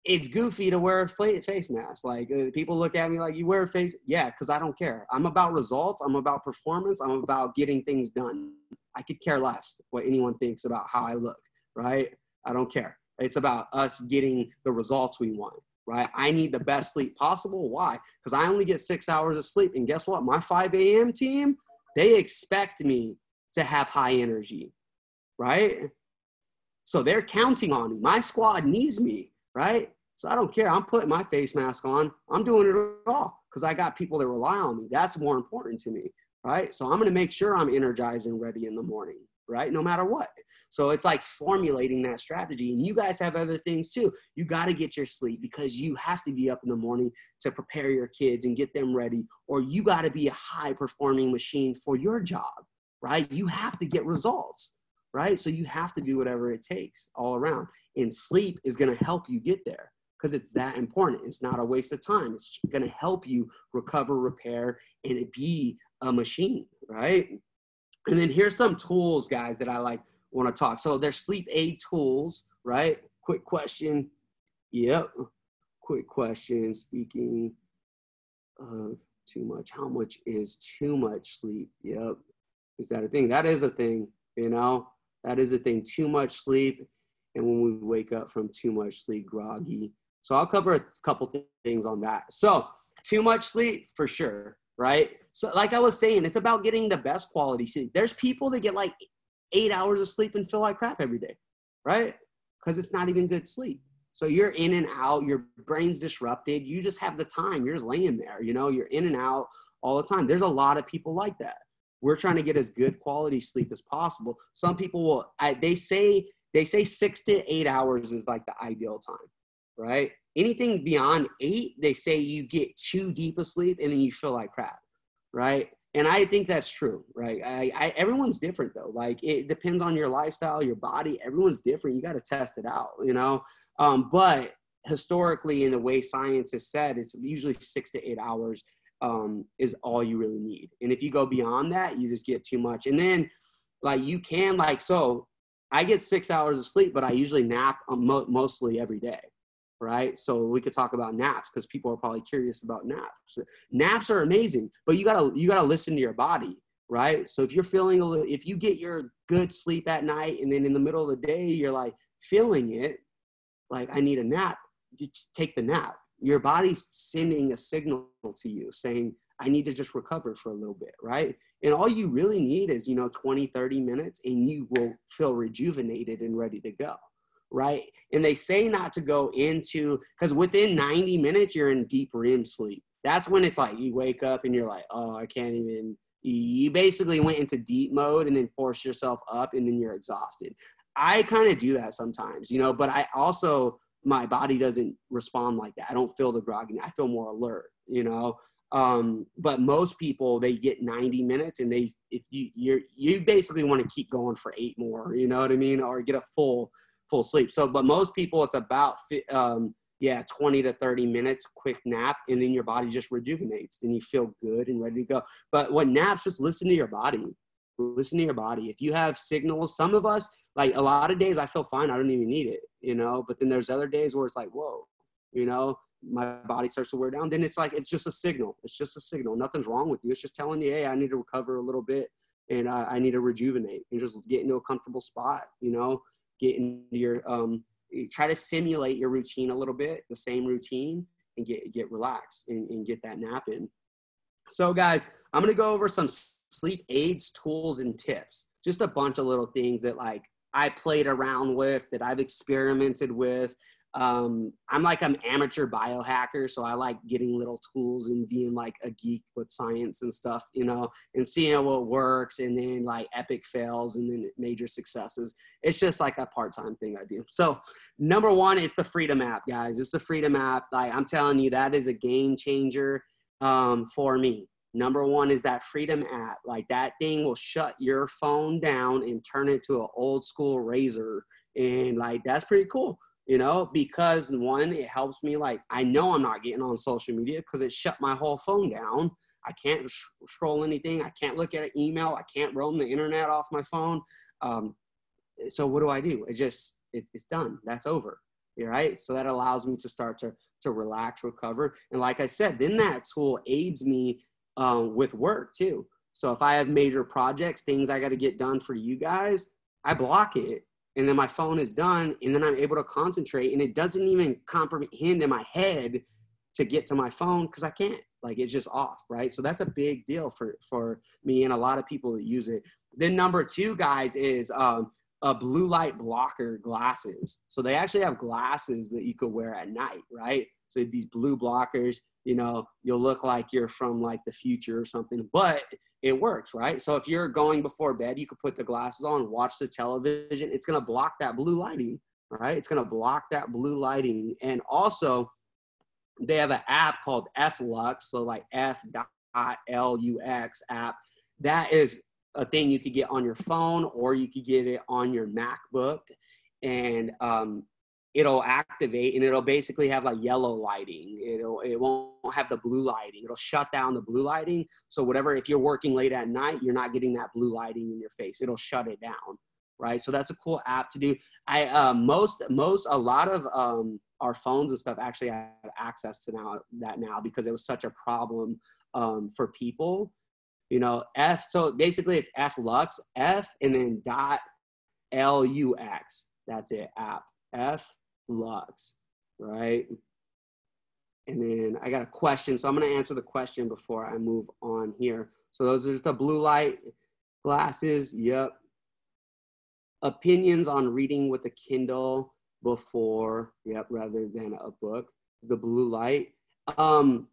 it's goofy to wear a face mask. Like people look at me like, you wear a face? Yeah, because I don't care. I'm about results. I'm about performance. I'm about getting things done. I could care less what anyone thinks about how I look, right? I don't care. It's about us getting the results we want. Right? I need the best sleep possible. Why? Because I only get 6 hours of sleep. And guess what? My 5 a.m. team, they expect me to have high energy, right? So they're counting on me. My squad needs me, right? So I don't care. I'm putting my face mask on. I'm doing it all because I got people that rely on me. That's more important to me, right? So I'm going to make sure I'm energized and ready in the morning, right? No matter what. So it's like formulating that strategy. And you guys have other things too. You got to get your sleep because you have to be up in the morning to prepare your kids and get them ready, or you got to be a high performing machine for your job, right? You have to get results, right? So you have to do whatever it takes all around. And sleep is going to help you get there because it's that important. It's not a waste of time. It's going to help you recover, repair, and it be a machine, right? And then here's some tools, guys, that I want to talk. So there's sleep aid tools, right? Quick question. Yep. Quick question. Speaking of too much, how much is too much sleep? Yep. Is that a thing? That is a thing, you know? That is a thing. Too much sleep. And when we wake up from too much sleep, groggy. So I'll cover a couple things on that. So too much sleep, for sure, right? So like I was saying, it's about getting the best quality sleep. There's people that get like 8 hours of sleep and feel like crap every day, right? Because it's not even good sleep. So you're in and out, your brain's disrupted. You just have the time. You're just laying there, you know, you're in and out all the time. There's a lot of people like that. We're trying to get as good quality sleep as possible. Some people will, they say 6 to 8 hours is like the ideal time, right? Anything beyond 8, they say you get too deep of sleep and then you feel like crap, right? And I think that's true, right? Everyone's different though. Like it depends on your lifestyle, your body, everyone's different. You got to test it out, you know? But historically, in the way science has said, it's usually 6 to 8 hours is all you really need. And if you go beyond that, you just get too much. And then like you can so I get 6 hours of sleep, but I usually nap mostly every day, right? So we could talk about naps because people are probably curious about naps. Naps are amazing, but you gotta listen to your body, right? So if you're feeling if you get your good sleep at night and then in the middle of the day, you're like feeling it, like I need a nap, you take the nap. Your body's sending a signal to you saying, I need to just recover for a little bit, right? And all you really need is, 20, 30 minutes and you will feel rejuvenated and ready to go, right? And they say not to go into, because within 90 minutes, you're in deep REM sleep. That's when it's like you wake up and you're like, oh, I can't even, you basically went into deep mode and then force yourself up and then you're exhausted. I kind of do that sometimes, but I also, my body doesn't respond like that. I don't feel the groggy. I feel more alert, but most people, they get 90 minutes and you basically want to keep going for 8 more, you know what I mean? Or get a full sleep. So, but most people, it's about, 20 to 30 minutes, quick nap. And then your body just rejuvenates and you feel good and ready to go. But when naps, just listen to your body. Listen to your body. If you have signals, some of us, like a lot of days I feel fine. I don't even need it, but then there's other days where it's like, whoa, my body starts to wear down. Then it's like, it's just a signal. It's just a signal. Nothing's wrong with you. It's just telling you, hey, I need to recover a little bit and I need to rejuvenate and just get into a comfortable spot, get into your, try to simulate your routine a little bit, the same routine, and get relaxed and get that nap in. So guys, I'm going to go over some sleep aids, tools, and tips. Just a bunch of little things that like I played around with, that I've experimented with. I'm like an amateur biohacker, so I like getting little tools and being like a geek with science and stuff, and seeing what works, and then like epic fails and then major successes. It's just like a part-time thing I do. So number 1 is the Freedom app, guys. It's the Freedom app. Like I'm telling you, that is a game changer for me. Number 1 is that Freedom app. Like that thing will shut your phone down and turn it to an old school razor. And like, that's pretty cool, because 1, it helps me. Like, I know I'm not getting on social media because it shut my whole phone down. I can't scroll anything. I can't look at an email. I can't roam the internet off my phone. So what do? It's done. That's over. Right. So that allows me to start to relax, recover. And like I said, then that tool aids me with work too. So if I have major projects, things I got to get done for you guys, I block it and then my phone is done and then I'm able to concentrate and it doesn't even comprehend in my head to get to my phone because I can't, like it's just off, right? So that's a big deal for me and a lot of people that use it. Then number 2, guys, is blue light blocker glasses. So they actually have glasses that you could wear at night, right? So these blue blockers, you know, you'll look like you're from like the future or something, but it works, right? So if you're going before bed, you could put the glasses on, watch the television. It's going to block that blue lighting, right? It's going to block that blue lighting. And also they have an app called F-Lux. So like F.LUX app. That is a thing you could get on your phone, or you could get it on your MacBook, and it'll activate, and it'll basically have like yellow lighting. It won't have the blue lighting. It'll shut down the blue lighting. So whatever, if you're working late at night, you're not getting that blue lighting in your face. It'll shut it down, right? So that's a cool app to do. A lot of our phones and stuff actually have access to that now because it was such a problem for people. You know, so basically it's F-Lux, F and then .LUX. That's it, app, F-Lux, right? And then I got a question. So I'm going to answer the question before I move on here. So those are just the blue light glasses. Yep. Opinions on reading with a Kindle before, rather than a book. The blue light.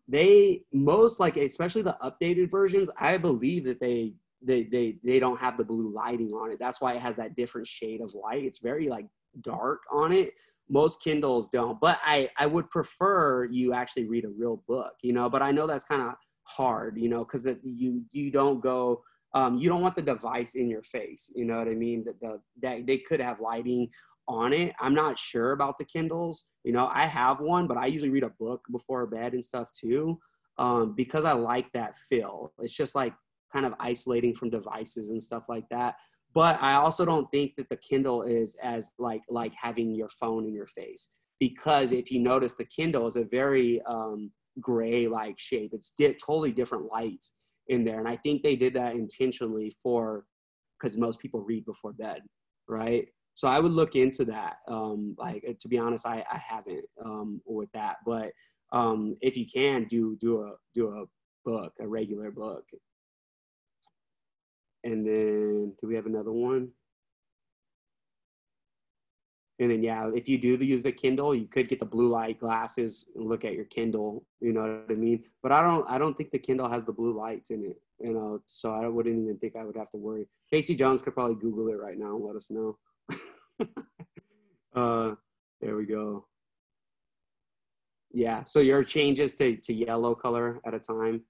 They most, like, especially the updated versions, I believe that they don't have the blue lighting on it. That's why it has that different shade of light. It's very like dark on it. Most Kindles don't, but I would prefer you actually read a real book, you know, but I know that's kind of hard, you know, because you don't go, you don't want the device in your face, you know what I mean? That they could have lighting on it. I'm not sure about the Kindles. You know, I have one, but I usually read a book before bed and stuff too, because I like that feel. It's just like kind of isolating from devices and stuff like that. But I also don't think that the Kindle is as like having your phone in your face, because if you notice, the Kindle is a very gray like shape. It's totally different lights in there. And I think they did that intentionally because most people read before bed, right? So I would look into that. Like, to be honest, I haven't with that, but if you can do a book, a regular book. And then do we have another one? And then, if you do use the Kindle, you could get the blue light glasses and look at your Kindle, you know what I mean? But I don't think the Kindle has the blue lights in it, you know, so I wouldn't even think I would have to worry. Casey Jones could probably Google it right now and let us know. There we go. Yeah, so your changes to yellow color at a time.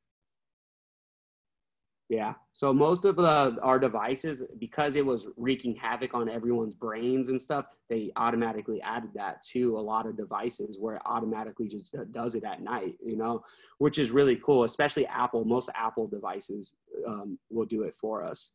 Yeah, so most of our devices, because it was wreaking havoc on everyone's brains and stuff, they automatically added that to a lot of devices where it automatically just does it at night, you know, which is really cool, especially Apple. Most Apple devices will do it for us.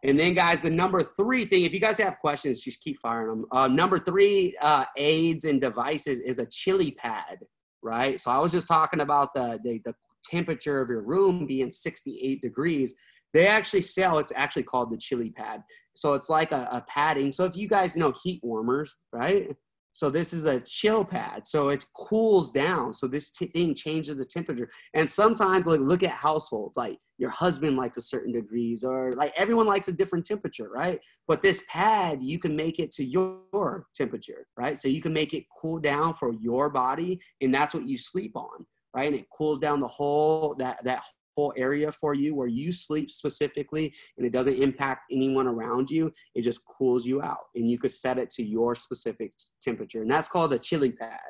And then, guys, the number 3 thing, if you guys have questions, just keep firing them. Number 3 aids and devices is a chili pad, right? So I was just talking about the temperature of your room being 68 degrees. They actually sell, it's actually called the chili pad. So it's like a padding. So if you guys know heat warmers, right? So this is a chill pad. So it cools down. So this thing changes the temperature. And sometimes, like, look at households, like your husband likes a certain degrees, or like everyone likes a different temperature, right? But this pad, you can make it to your temperature, right? So you can make it cool down for your body, and that's what you sleep on, right? And it cools down the whole, that whole area for you where you sleep specifically, and it doesn't impact anyone around you. It just cools you out, and you could set it to your specific temperature. And that's called a chili pad,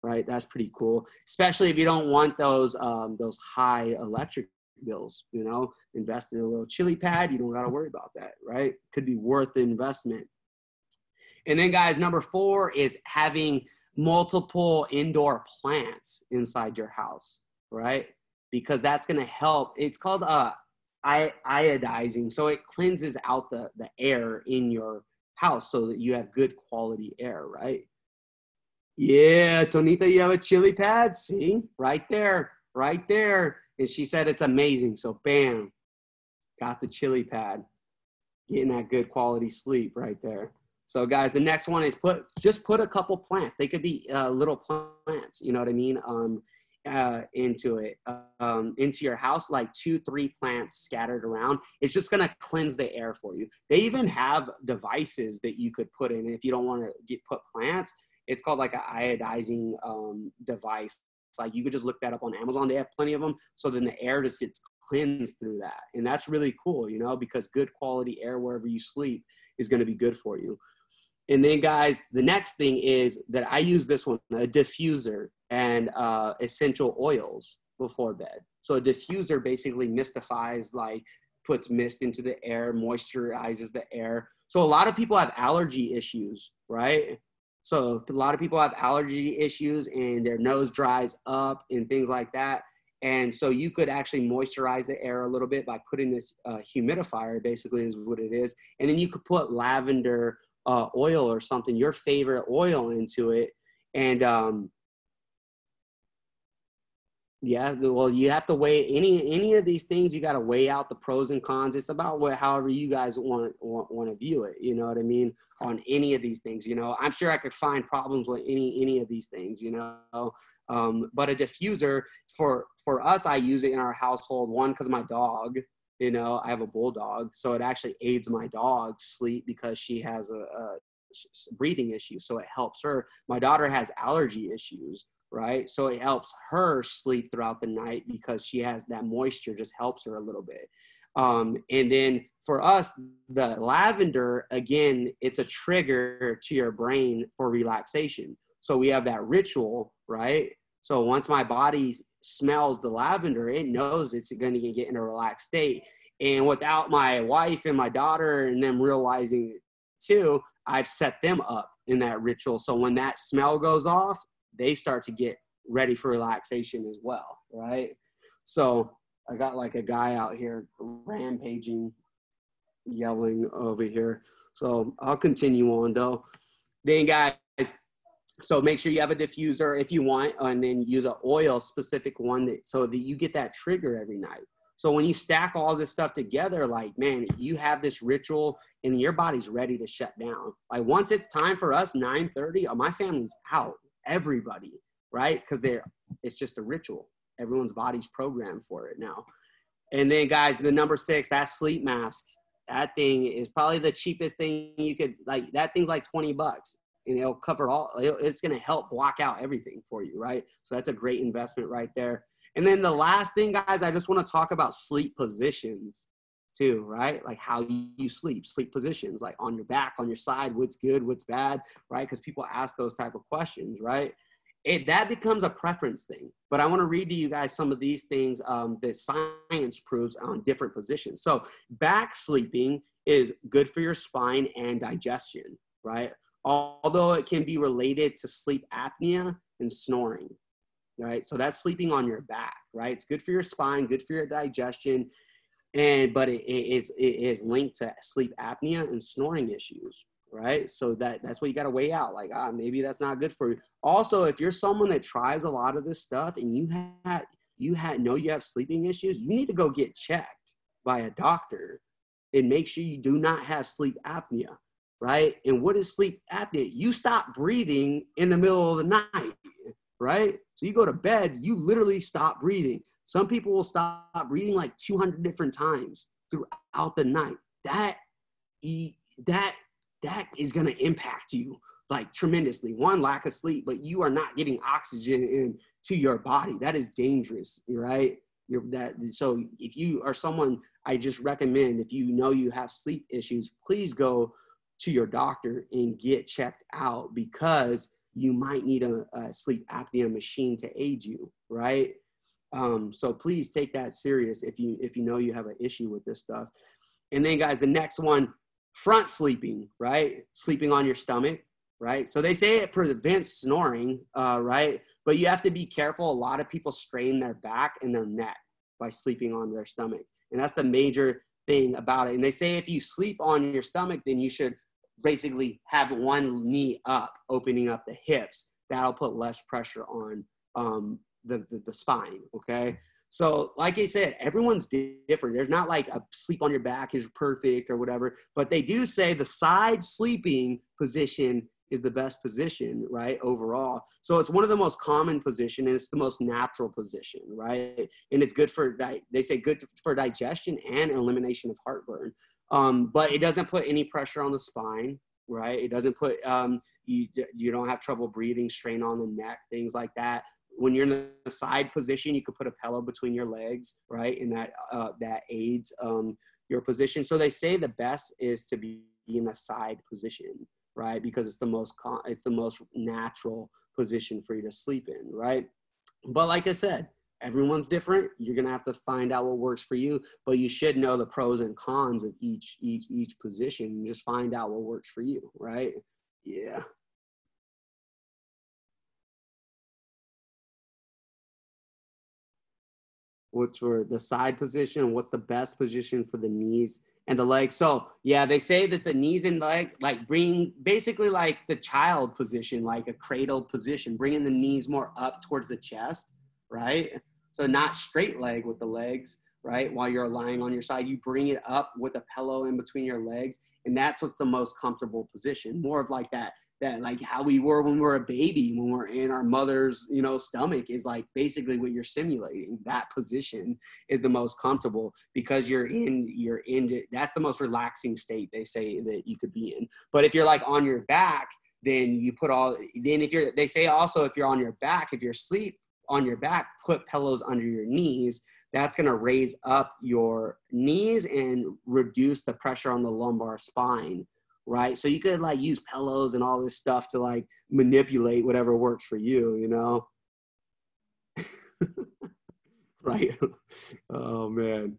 right? That's pretty cool, especially if you don't want those high electric bills, you know. Invest in a little chili pad. You don't got to worry about that, right? Could be worth the investment. And then, guys, number 4 is having multiple indoor plants inside your house, right? Because that's going to help. It's called iodizing. So it cleanses out the air in your house so that you have good quality air, right? Yeah, Tonita, you have a chili pad? See? Right there. Right there. And she said it's amazing. So bam, got the chili pad. Getting that good quality sleep right there. So guys, the next one is just put a couple plants. They could be little plants, you know what I mean? into it, into your house, like 2-3 plants scattered around. It's just going to cleanse the air for you. They even have devices that you could put in if you don't want to put plants. It's called like an iodizing device. Like you could just look that up on Amazon. They have plenty of them. So then the air just gets cleansed through that. And that's really cool, you know, because good quality air wherever you sleep is going to be good for you. And then guys, the next thing is that I use this one, a diffuser and essential oils before bed. So a diffuser basically mystifies, like puts mist into the air, moisturizes the air. So a lot of people have allergy issues, right? So a lot of people have allergy issues and their nose dries up and things like that. And so you could actually moisturize the air a little bit by putting this humidifier, basically is what it is. And then you could put lavender oil or something, your favorite oil, into it. And yeah, well, you have to weigh any of these things. You got to weigh out the pros and cons. It's about however you guys want to view it. You know what I mean? On any of these things, you know, I'm sure I could find problems with any of these things, you know. But a diffuser for us, I use it in our household. One, because my dog, you know, I have a bulldog, so it actually aids my dog's sleep because she has a breathing issue, so it helps her. My daughter has allergy issues, right? So it helps her sleep throughout the night because she has that moisture, just helps her a little bit. And then for us, the lavender, again, it's a trigger to your brain for relaxation. So we have that ritual, right? So once my body smells the lavender, it knows it's going to get in a relaxed state. And without my wife and my daughter and them realizing it too, I've set them up in that ritual. So when that smell goes off, they start to get ready for relaxation as well, right? So I got like a guy out here rampaging, yelling over here. So I'll continue on though. Then guys, so make sure you have a diffuser if you want, and then use an oil specific one so that you get that trigger every night. So when you stack all this stuff together, like, man, you have this ritual and your body's ready to shut down. Like once it's time for us, 9:30, my family's out, everybody, right? Because it's just a ritual. Everyone's body's programmed for it now. And then guys, the number 6, that sleep mask. That thing is probably the cheapest thing you could, like, that thing's like $20. And it'll cover it's going to help block out everything for you, right? So that's a great investment right there. And then the last thing, guys, I just want to talk about sleep positions too, right? Like how you sleep positions, like on your back, on your side, what's good, what's bad, right? Because people ask those type of questions, right? That becomes a preference thing. But I want to read to you guys some of these things that science proves on different positions. So back sleeping is good for your spine and digestion, right? Although it can be related to sleep apnea and snoring, right? So that's sleeping on your back, right? It's good for your spine, good for your digestion, but it is linked to sleep apnea and snoring issues, right? So that's what you got to weigh out. Like, maybe that's not good for you. Also, if you're someone that tries a lot of this stuff and you have sleeping issues, you need to go get checked by a doctor and make sure you do not have sleep apnea. Right? And what is sleep apnea? You stop breathing in the middle of the night, right? So you go to bed, you literally stop breathing. Some people will stop breathing like 200 different times throughout the night. That is going to impact you like tremendously. One, lack of sleep, but you are not getting oxygen into your body. That is dangerous, right? So if you are someone, I just recommend, if you know you have sleep issues, please go to your doctor and get checked out, because you might need a sleep apnea machine to aid you, right? So please take that serious if you know you have an issue with this stuff. And then guys, the next one, front sleeping, right? Sleeping on your stomach, right? So they say it prevents snoring, right? But you have to be careful. A lot of people strain their back and their neck by sleeping on their stomach. And that's the major thing about it. And they say if you sleep on your stomach, then you should basically have one knee up, opening up the hips. That'll put less pressure on the spine, okay? So like I said, everyone's different. There's not like a sleep on your back is perfect or whatever, but they do say the side sleeping position is the best position, right, overall. So it's one of the most common position, and it's the most natural position, right? And it's good for, they say good for digestion and elimination of heartburn. But it doesn't put any pressure on the spine, right? It doesn't put, you don't have trouble breathing, strain on the neck, things like that. When you're in the side position, you could put a pillow between your legs, right? And that aids your position. So they say the best is to be in a side position, right? Because it's the most natural position for you to sleep in, right? But like I said, everyone's different. You're gonna have to find out what works for you, but you should know the pros and cons of each position and just find out what works for you, right? Yeah. What's for the side position? What's the best position for the knees and the legs? So yeah, they say that the knees and legs, like bring basically like the child position, like a cradled position, bringing the knees more up towards the chest, right? So not straight leg with the legs, right? While you're lying on your side, you bring it up with a pillow in between your legs. And that's what's the most comfortable position. More of like that like how we were when we were a baby, when we're in our mother's, stomach, is like basically what you're simulating. That position is the most comfortable because you're in that's the most relaxing state they say that you could be in. But if you're like on your back, then they say also if you're on your back, if you're asleep on your back, put pillows under your knees. That's going to raise up your knees and reduce the pressure on the lumbar spine. Right. So you could like use pillows and all this stuff to like manipulate whatever works for you, Right. Oh, man.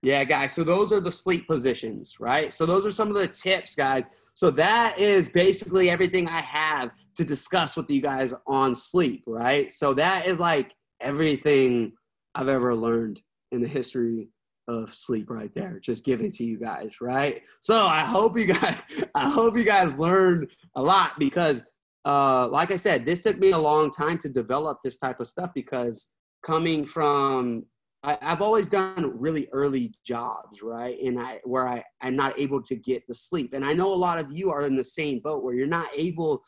Yeah, guys. So those are the sleep positions, right? So those are some of the tips, guys. So that is basically everything I have to discuss with you guys on sleep, right? So that is like everything I've ever learned in the history of sleep right there. Just give it to you guys, right? So I hope you guys learned a lot because like I said, this took me a long time to develop this type of stuff because coming from, I've always done really early jobs, right? And I'm not able to get the sleep. And I know a lot of you are in the same boat where you're not able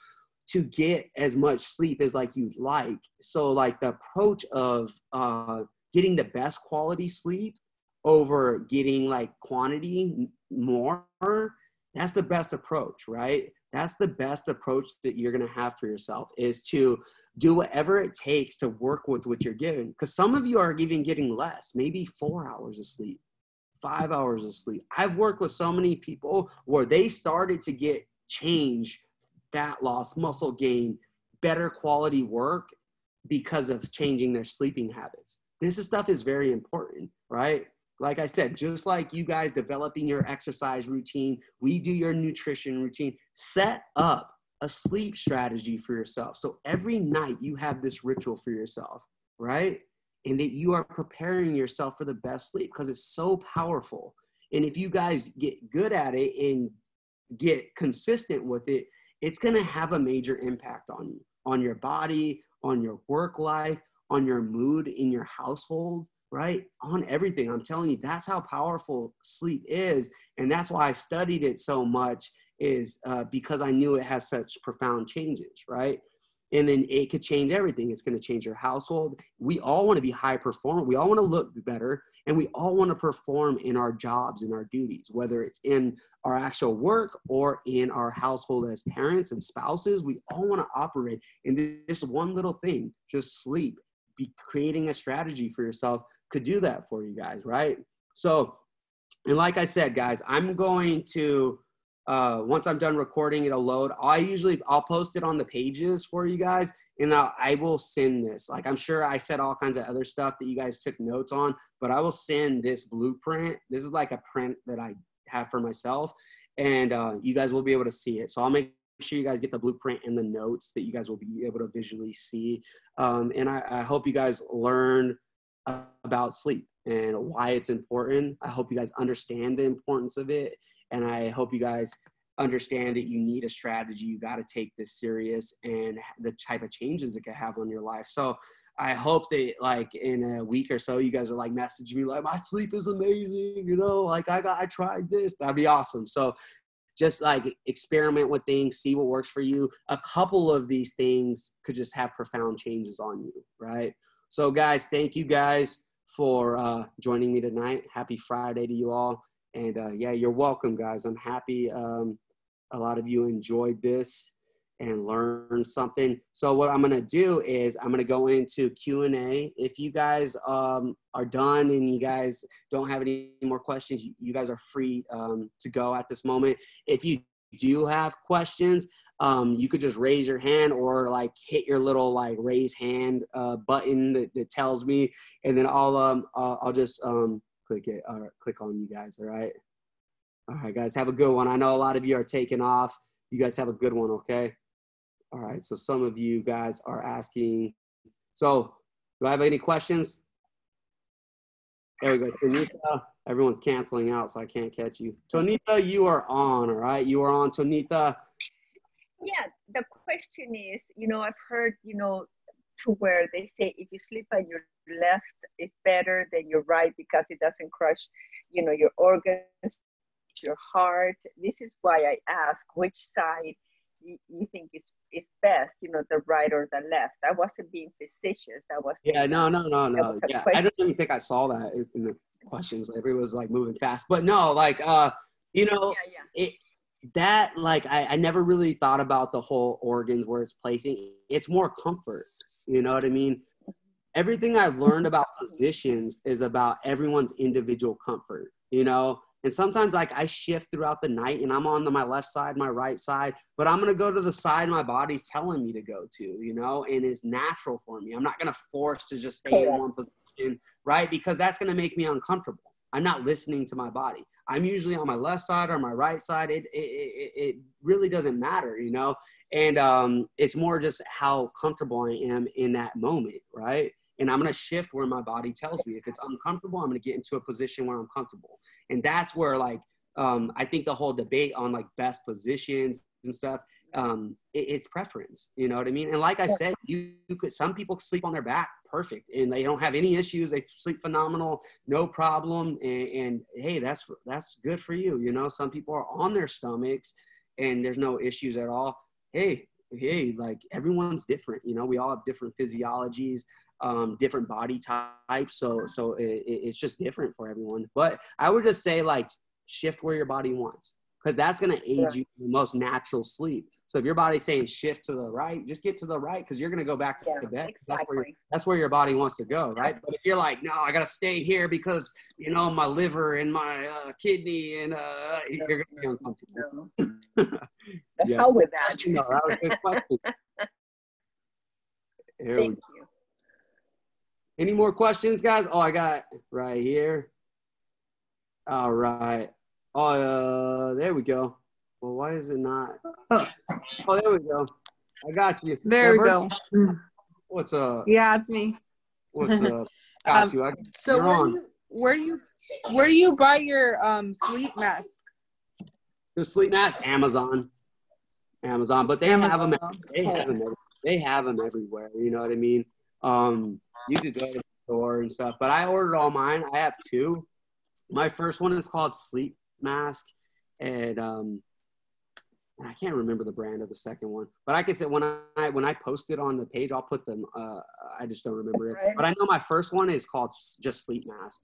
to get as much sleep as like you'd like. So like the approach of getting the best quality sleep over getting like quantity more, that's the best approach, right? That's the best approach that you're going to have for yourself, is to do whatever it takes to work with what you're given. Because some of you are even getting less, maybe 4 hours of sleep, 5 hours of sleep. I've worked with so many people where they started to get change, fat loss, muscle gain, better quality work because of changing their sleeping habits. This stuff is very important, right? Like I said, just like you guys developing your exercise routine, we do your nutrition routine. Set up a sleep strategy for yourself. So every night you have this ritual for yourself, right? And that you are preparing yourself for the best sleep because it's so powerful. And if you guys get good at it and get consistent with it, it's going to have a major impact on you, on your body, on your work life, on your mood in your household, right? On everything. I'm telling you, that's how powerful sleep is. And that's why I studied it so much, is because I knew it has such profound changes, right? And then it could change everything. It's going to change your household. We all want to be high performer. We all want to look better. And we all want to perform in our jobs and our duties, whether it's in our actual work or in our household as parents and spouses. We all want to operate in this one little thing, just sleep. Be creating a strategy for yourself could do that for you guys, right? So, and like I said, guys, I'm going to, once I'm done recording, it'll load. I'll post it on the pages for you guys, and I will send this. Like, I'm sure I said all kinds of other stuff that you guys took notes on, but I will send this blueprint. This is like a print that I have for myself, and you guys will be able to see it. So I'll make sure you guys get the blueprint and the notes that you guys will be able to visually see. And I hope you guys learn about sleep and why it's important. I hope you guys understand the importance of it. And I hope you guys understand that you need a strategy. You got to take this serious and the type of changes it can have on your life. So I hope that like in a week or so, you guys are like messaging me like, my sleep is amazing. Like I tried this. That'd be awesome. So just like experiment with things, see what works for you. A couple of these things could just have profound changes on you, right? So guys, thank you guys for joining me tonight. Happy Friday to you all. And yeah, you're welcome, guys. I'm happy a lot of you enjoyed this and learned something. So what I'm going to do is I'm going to go into Q&A. If you guys are done and you guys don't have any more questions, you guys are free to go at this moment. If you do have questions, you could just raise your hand or like hit your little like raise hand button that tells me, and then I'll just click it or click on you guys. All right. All right, guys, have a good one. I know a lot of you are taking off. You guys have a good one, okay? All right, so some of you guys are asking. So do I have any questions? There we go. Tonita, everyone's canceling out, so I can't catch you. Tonita, you are on, all right? You are on, Tonita. Yeah, the question is, I've heard, to where they say if you sleep on your left, it's better than your right because it doesn't crush, your organs, your heart. This is why I ask which side you think is best, the right or the left. I wasn't being facetious. I was no. Yeah, I don't even think I saw that in the questions. Everyone was like moving fast, but no, like that like I never really thought about the whole organs where it's placing. It's more comfort. You know what I mean? Everything I've learned about positions is about everyone's individual comfort. And sometimes like I shift throughout the night and I'm on my left side, my right side, but I'm going to go to the side my body's telling me to go to, and it's natural for me. I'm not going to force to just stay in one position, right? Because that's going to make me uncomfortable. I'm not listening to my body. I'm usually on my left side or my right side. It really doesn't matter, and it's more just how comfortable I am in that moment, right? And I'm going to shift where my body tells me. If it's uncomfortable, I'm going to get into a position where I'm comfortable. And that's where like, I think the whole debate on like best positions and stuff, it's preference, you know what I mean? And like I said, some people sleep on their back perfect and they don't have any issues. They sleep phenomenal, no problem. And hey, that's good for you. Some people are on their stomachs and there's no issues at all. Hey, like everyone's different, we all have different physiologies, different body types. So it's just different for everyone. But I would just say like shift where your body wants, because that's going to aid you in the most natural sleep. So if your body's saying shift to the right, just get to the right, because you're going to go back to the bed. Exactly. That's where your body wants to go, right? But if you're like, no, I got to stay here because, my liver and my kidney and you're going to be uncomfortable. The hell with that. That was a good question. Thank you. Any more questions, guys? Oh, I got right here. All right. Oh, there we go. Well, why is it not? Oh, there we go. I got you. There we go. What's up? Yeah, it's me. What's up? Got you. So where do you buy your sleep mask? The sleep mask, Amazon, but they have them. They have them everywhere. You know what I mean? You could go to the store and stuff, but I ordered all mine. I have two. My first one is called Sleep Mask, and I can't remember the brand of the second one. But I can say when I post it on the page, I'll put them. I just don't remember it. But I know my first one is called just Sleep Mask.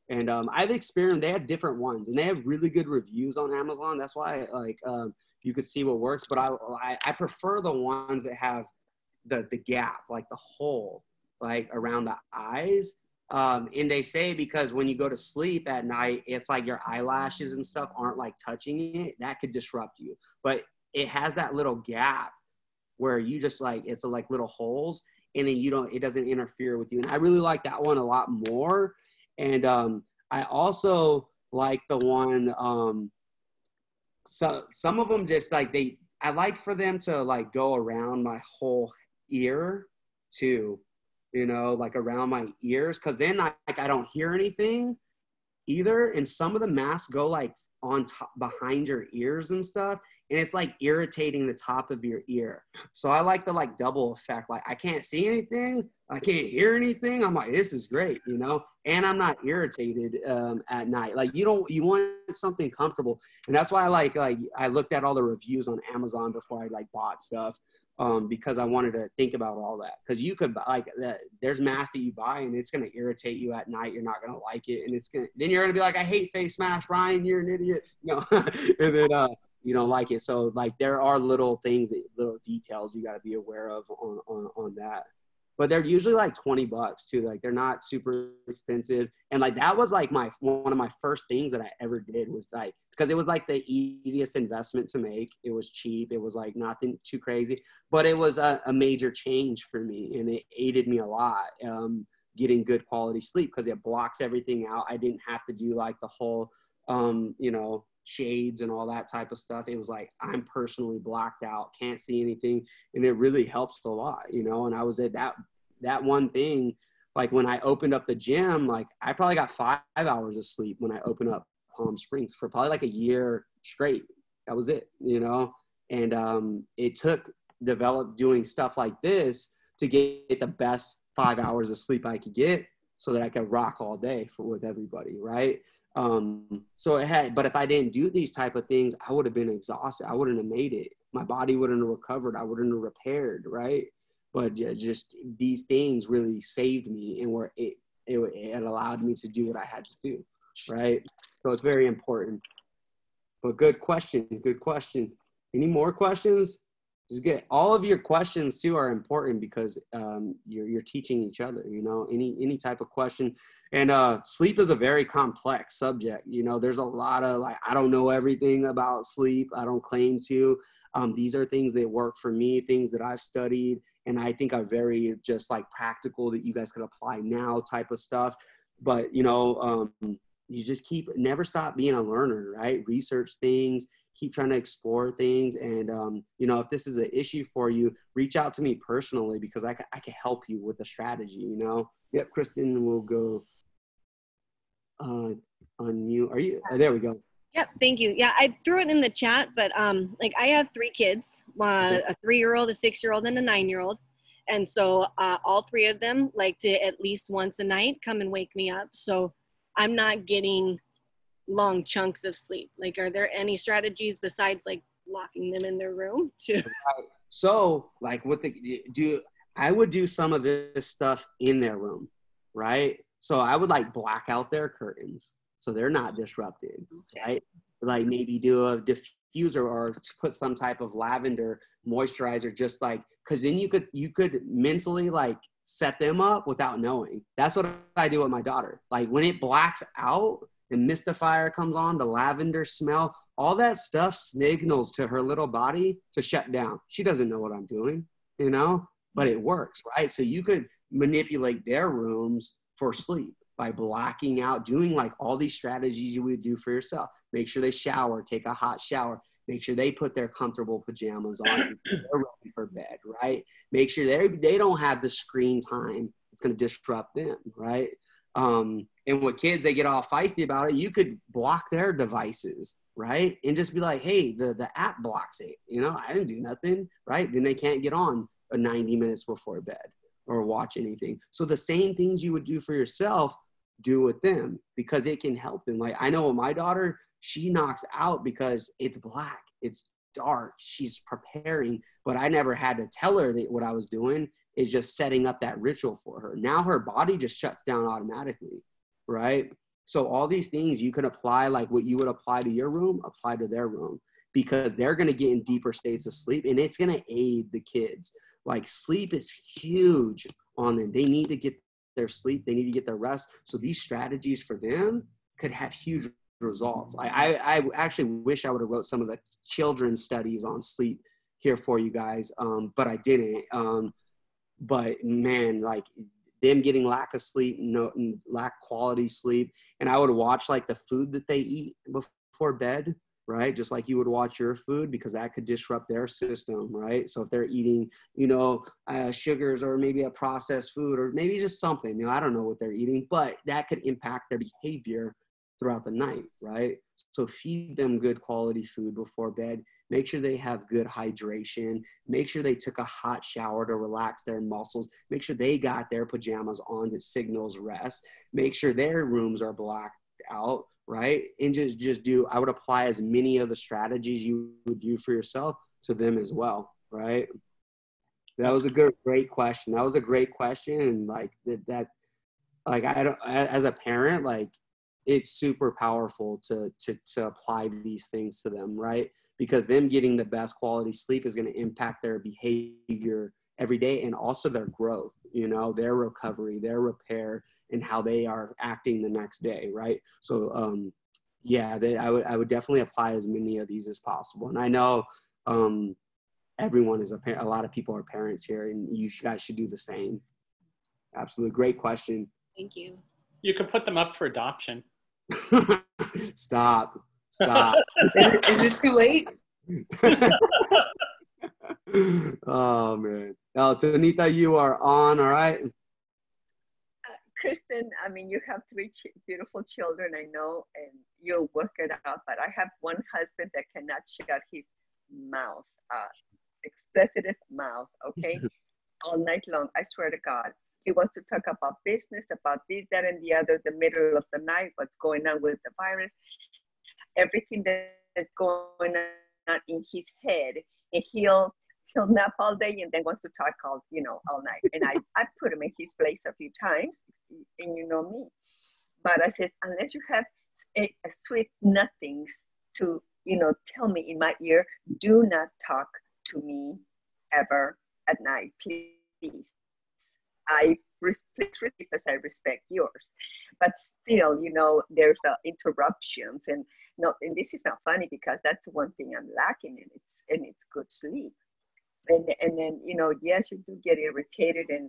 And I've experienced. They have different ones, and they have really good reviews on Amazon. That's why you could see what works. But I prefer the ones that have the gap, like the hole, like around the eyes. And they say because when you go to sleep at night, it's like your eyelashes and stuff aren't like touching it. That could disrupt you. But it has that little gap where you just like, it's like little holes, and then it doesn't interfere with you. And I really like that one a lot more. And I also like the one, so some of them just like I like for them to like go around my whole ear too. Like around my ears, because then I don't hear anything either. And some of the masks go like on top behind your ears and stuff, and it's like irritating the top of your ear. So I like the like double effect. Like I can't see anything, I can't hear anything. I'm like, this is great, you know, and I'm not irritated at night. Like you want something comfortable. And that's why I looked at all the reviews on Amazon before I like bought stuff. Because I wanted to think about all that. Because you could like that, there's masks that you buy and it's gonna irritate you at night. You're not gonna like it, and then you're gonna be like, I hate face mask, Ryan. You're an idiot. You know, and then you don't like it. So like there are little things, little details you got to be aware of on that. But they're usually like $20 too. Like they're not super expensive. And like that was like one of my first things that I ever did was like, because it was like the easiest investment to make. It was cheap. It was like nothing too crazy, but it was a major change for me, and it aided me a lot getting good quality sleep because it blocks everything out. I didn't have to do like the whole, you know, shades and all that type of stuff. It was like I'm personally blacked out, can't see anything, and it really helps a lot, you know. And I was at that one thing, like when I opened up the gym, like I probably got 5 hours of sleep when I opened up Palm Springs for probably like a year straight. That was it, you know. And it took doing stuff like this to get the best 5 hours of sleep I could get so that I could rock all day with everybody, right? But if I didn't do these type of things, I would have been exhausted. I wouldn't have made it. My body wouldn't have recovered. I wouldn't have repaired, right? But just these things really saved me, and it allowed me to do what I had to do, right? So it's very important. But good question. Any more questions? Just get all of your questions too are important because you're teaching each other, you know, any type of question. And sleep is a very complex subject. You know, there's a lot of like, I don't know everything about sleep. I don't claim to. These are things that work for me, things that I've studied, and I think are very just like practical that you guys can apply now type of stuff. But, you know, you just never stop being a learner, right? Research things, keep trying to explore things. And, you know, if this is an issue for you, reach out to me personally because I can help you with the strategy, you know? Yep, Kristen will go unmute. Are you, there we go. Yep, thank you. Yeah, I threw it in the chat, but like I have 3 kids, a 3-year-old, a 6-year-old, and a 9-year-old. And so all 3 of them like to at least once a night come and wake me up. So I'm not getting long chunks of sleep. Like, are there any strategies besides like locking them in their room to? So like I would do some of this stuff in their room, right? So I would like black out their curtains so they're not disrupted, right? Like maybe do a diffuser or put some type of lavender moisturizer, just like, because then you could mentally like set them up without knowing. That's what I do with my daughter. Like when it blacks out, the mistifier comes on, the lavender smell, all that stuff signals to her little body to shut down. She doesn't know what I'm doing, you know, but it works, right? So you could manipulate their rooms for sleep by blacking out, doing like all these strategies you would do for yourself. Make sure they shower, take a hot shower, make sure they put their comfortable pajamas on, they're ready for bed, right? Make sure they don't have the screen time. It's going to disrupt them, right? And with kids, they get all feisty about it. You could block their devices, right? And just be like, hey, the app blocks it. You know, I didn't do nothing, right? Then they can't get on 90 minutes before bed or watch anything. So the same things you would do for yourself, do with them because it can help them. Like I know with my daughter, she knocks out because it's black, it's dark, she's preparing, but I never had to tell her that what I was doing is just setting up that ritual for her. Now her body just shuts down automatically, right? So all these things you can apply, like what you would apply to your room, apply to their room, because they're going to get in deeper states of sleep and it's going to aid the kids. Like sleep is huge on them. They need to get their sleep. They need to get their rest. So these strategies for them could have huge results. I actually wish I would have wrote some of the children's studies on sleep here for you guys, but I didn't. But man, like them getting lack of sleep, lack quality sleep. And I would watch like the food that they eat before bed, right? Just like you would watch your food, because that could disrupt their system, right? So if they're eating, you know, sugars or maybe a processed food or maybe just something, you know, I don't know what they're eating, but that could impact their behavior throughout the night, right? So feed them good quality food before bed. make sure they have good hydration, make sure they took a hot shower to relax their muscles, make sure they got their pajamas on that signals rest, make sure their rooms are blacked out, right? And just do, I would apply as many of the strategies you would do for yourself to them as well, right? That was a great question. That was a great question. And like that like I don't, as a parent, like it's super powerful to apply these things to them, right? Because them getting the best quality sleep is going to impact their behavior every day, and also their growth, you know, their recovery, their repair, and how they are acting the next day, right? So yeah, I would definitely apply as many of these as possible. And I know everyone is a parent. A lot of people are parents here, and you guys should do the same. Absolutely. Great question. Thank you. You could put them up for adoption. Stop. Is it too late? Oh, man. Now, Tanita, you are on, all right? Kristen, I mean, you have three beautiful children, I know, and you'll work it out, but I have one husband that cannot shut his mouth, expletive mouth, okay? All night long, I swear to God. He wants to talk about business, about this, that, and the other, the middle of the night, what's going on with the virus, everything that's going on in his head. And he'll nap all day and then wants to talk all night. And I put him in his place a few times, and you know me. But I says, unless you have a sweet nothings to, tell me in my ear, do not talk to me ever at night, please. Please repeat as I respect yours. But still, there's interruptions, and this is not funny because that's the one thing I'm lacking in. It's good sleep. And then, yes, you do get irritated, and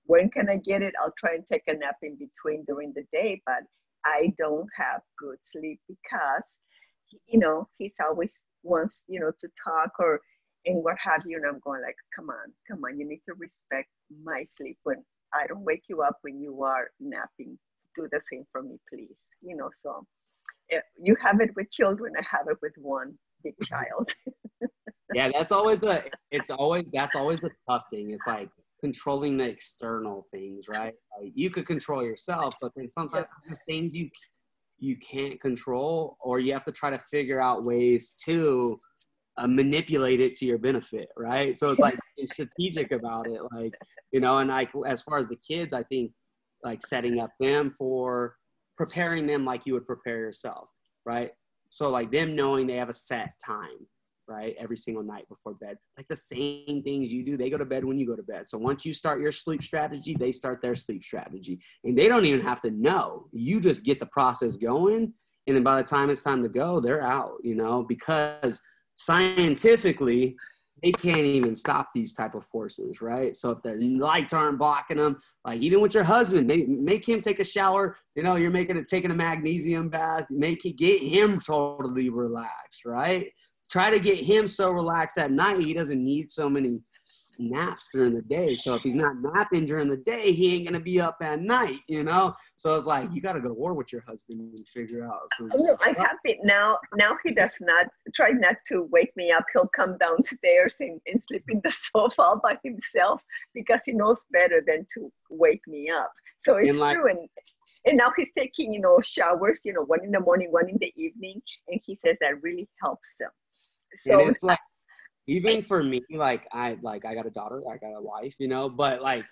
when can I get it? I'll try and take a nap in between during the day, but I don't have good sleep because, he's always wants, to talk and what have you. And I'm going like, come on, you need to respect my sleep. When I don't wake you up when you are napping, do the same for me, please. So you have it with children. I have it with one big child. Yeah, that's always the tough thing. It's like controlling the external things, right? Like you could control yourself, but then sometimes there's things you can't control, or you have to try to figure out ways to manipulate it to your benefit, right? So it's like being strategic about it, like, and like as far as the kids, I think like setting up them for preparing them like you would prepare yourself, right? So like them knowing they have a set time, right? Every single night before bed, like the same things you do, they go to bed when you go to bed. So once you start your sleep strategy, they start their sleep strategy, and they don't even have to know. You just get the process going. And then by the time it's time to go, they're out, because scientifically, they can't even stop these type of forces, right? So if the lights aren't blocking them, like even with your husband, make him take a shower. You're taking a magnesium bath. Get him totally relaxed, right? Try to get him so relaxed at night, he doesn't need so many naps during the day. So if he's not napping during the day, he ain't gonna be up at night, So it's like you got to go to war with your husband and figure out. I have it now. Now he does not try not to wake me up. He'll come downstairs and sleep in the sofa all by himself because he knows better than to wake me up. So it's true. And now he's taking, showers, one in the morning, one in the evening, and he says that really helps him. So and it's like, even for me, like I got a daughter, I got a wife, but like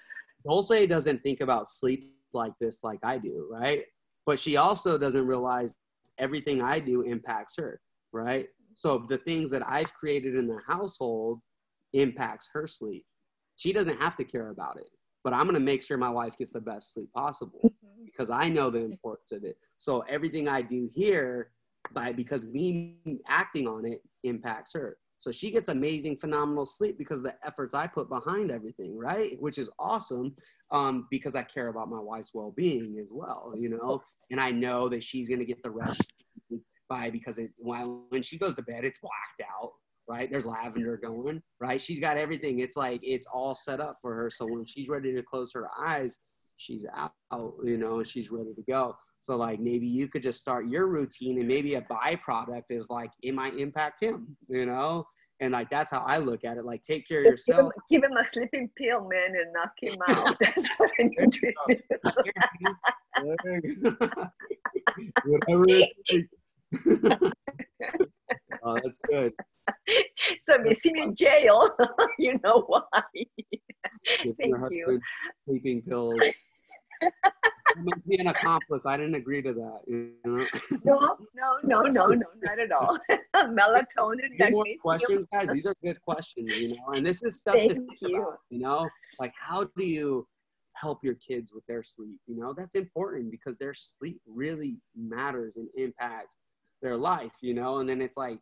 Dulce doesn't think about sleep like this, like I do, right? But she also doesn't realize everything I do impacts her, right? So the things that I've created in the household impacts her sleep. She doesn't have to care about it, but I'm going to make sure my wife gets the best sleep possible because I know the importance of it. So everything I do here, because me acting on it impacts her. So she gets amazing, phenomenal sleep because of the efforts I put behind everything, right? Which is awesome because I care about my wife's well-being as well, And I know that she's going to get the rest because when she goes to bed, it's blacked out, right? There's lavender going, right? She's got everything. It's like it's all set up for her. So when she's ready to close her eyes, she's out, and she's ready to go. So like maybe you could just start your routine, and maybe a byproduct is like it might impact him, you know? And like that's how I look at it. Like take care of yourself. Give him a sleeping pill, man, and knock him out. That's what I need to do. Whatever it takes. Oh, that's good. So if you see me in jail, you know why. Thank you. Sleeping pills. Be an accomplice. I didn't agree to that. You know? No, not at all. Melatonin. Any more questions, guys? These are good questions, you know. And this is stuff to think about, you know. Like, how do you help your kids with their sleep? You know, that's important because their sleep really matters and impacts their life, you know. And then it's like,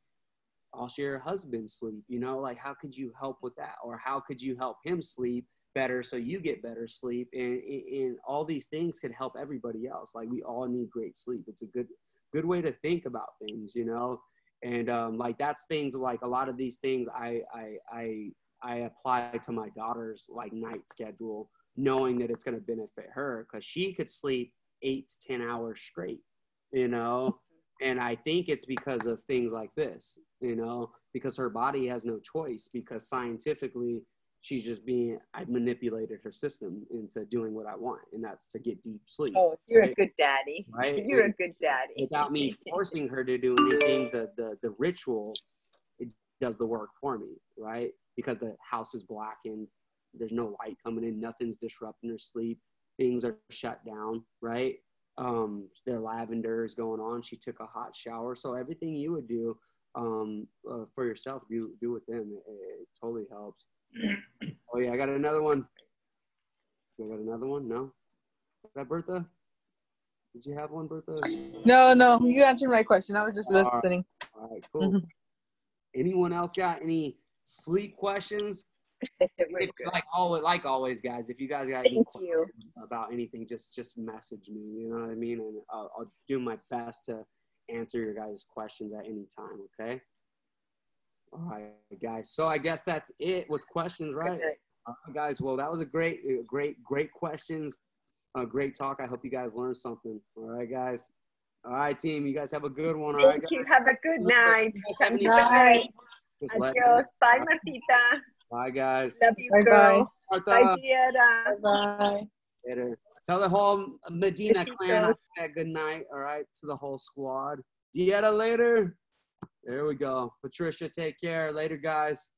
also your husband's sleep, you know, like how could you help with that? Or how could you help him sleep better so you get better sleep? And all these things could help everybody else. Like we all need great sleep. It's a good way to think about things, you know. And like that's things like a lot of these things I apply to my daughter's like night schedule, knowing that it's going to benefit her because she could sleep 8 to 10 hours straight, you know. And I think it's because of things like this, you know, because her body has no choice, because scientifically she's just I've manipulated her system into doing what I want, and that's to get deep sleep. Oh, you're a good daddy. Right? You're a good daddy. Without me forcing her to do anything, the ritual, it does the work for me, right? Because the house is blackened, there's no light coming in, nothing's disrupting her sleep, things are shut down, right? The lavender is going on. She took a hot shower. So everything you would do for yourself, do with them. It totally helps. Oh yeah, I got another one. You got another one? No? Is that Bertha? Did you have one, Bertha? No, you answered my question. I was just listening. All right, cool. Anyone else got any sleep questions? Like always, guys, if you guys got any questions about anything, just message me, you know what I mean? And I'll do my best to answer your guys' questions at any time, okay? All right, guys. So I guess that's it with questions, right? All right, guys. Well, that was a great questions. Great talk. I hope you guys learned something. All right, guys. All right, team. You guys have a good one. All right, Thank you. Have a good night. Good night. Adios. Bye, Martita. Bye, guys. Love you, Bye, girl. bye. Bye, Dieta. Bye. Later. Tell the whole Medina clan I Besitos. said good night, all right, to the whole squad. Dieta later. There we go. Patricia, take care. Later, guys.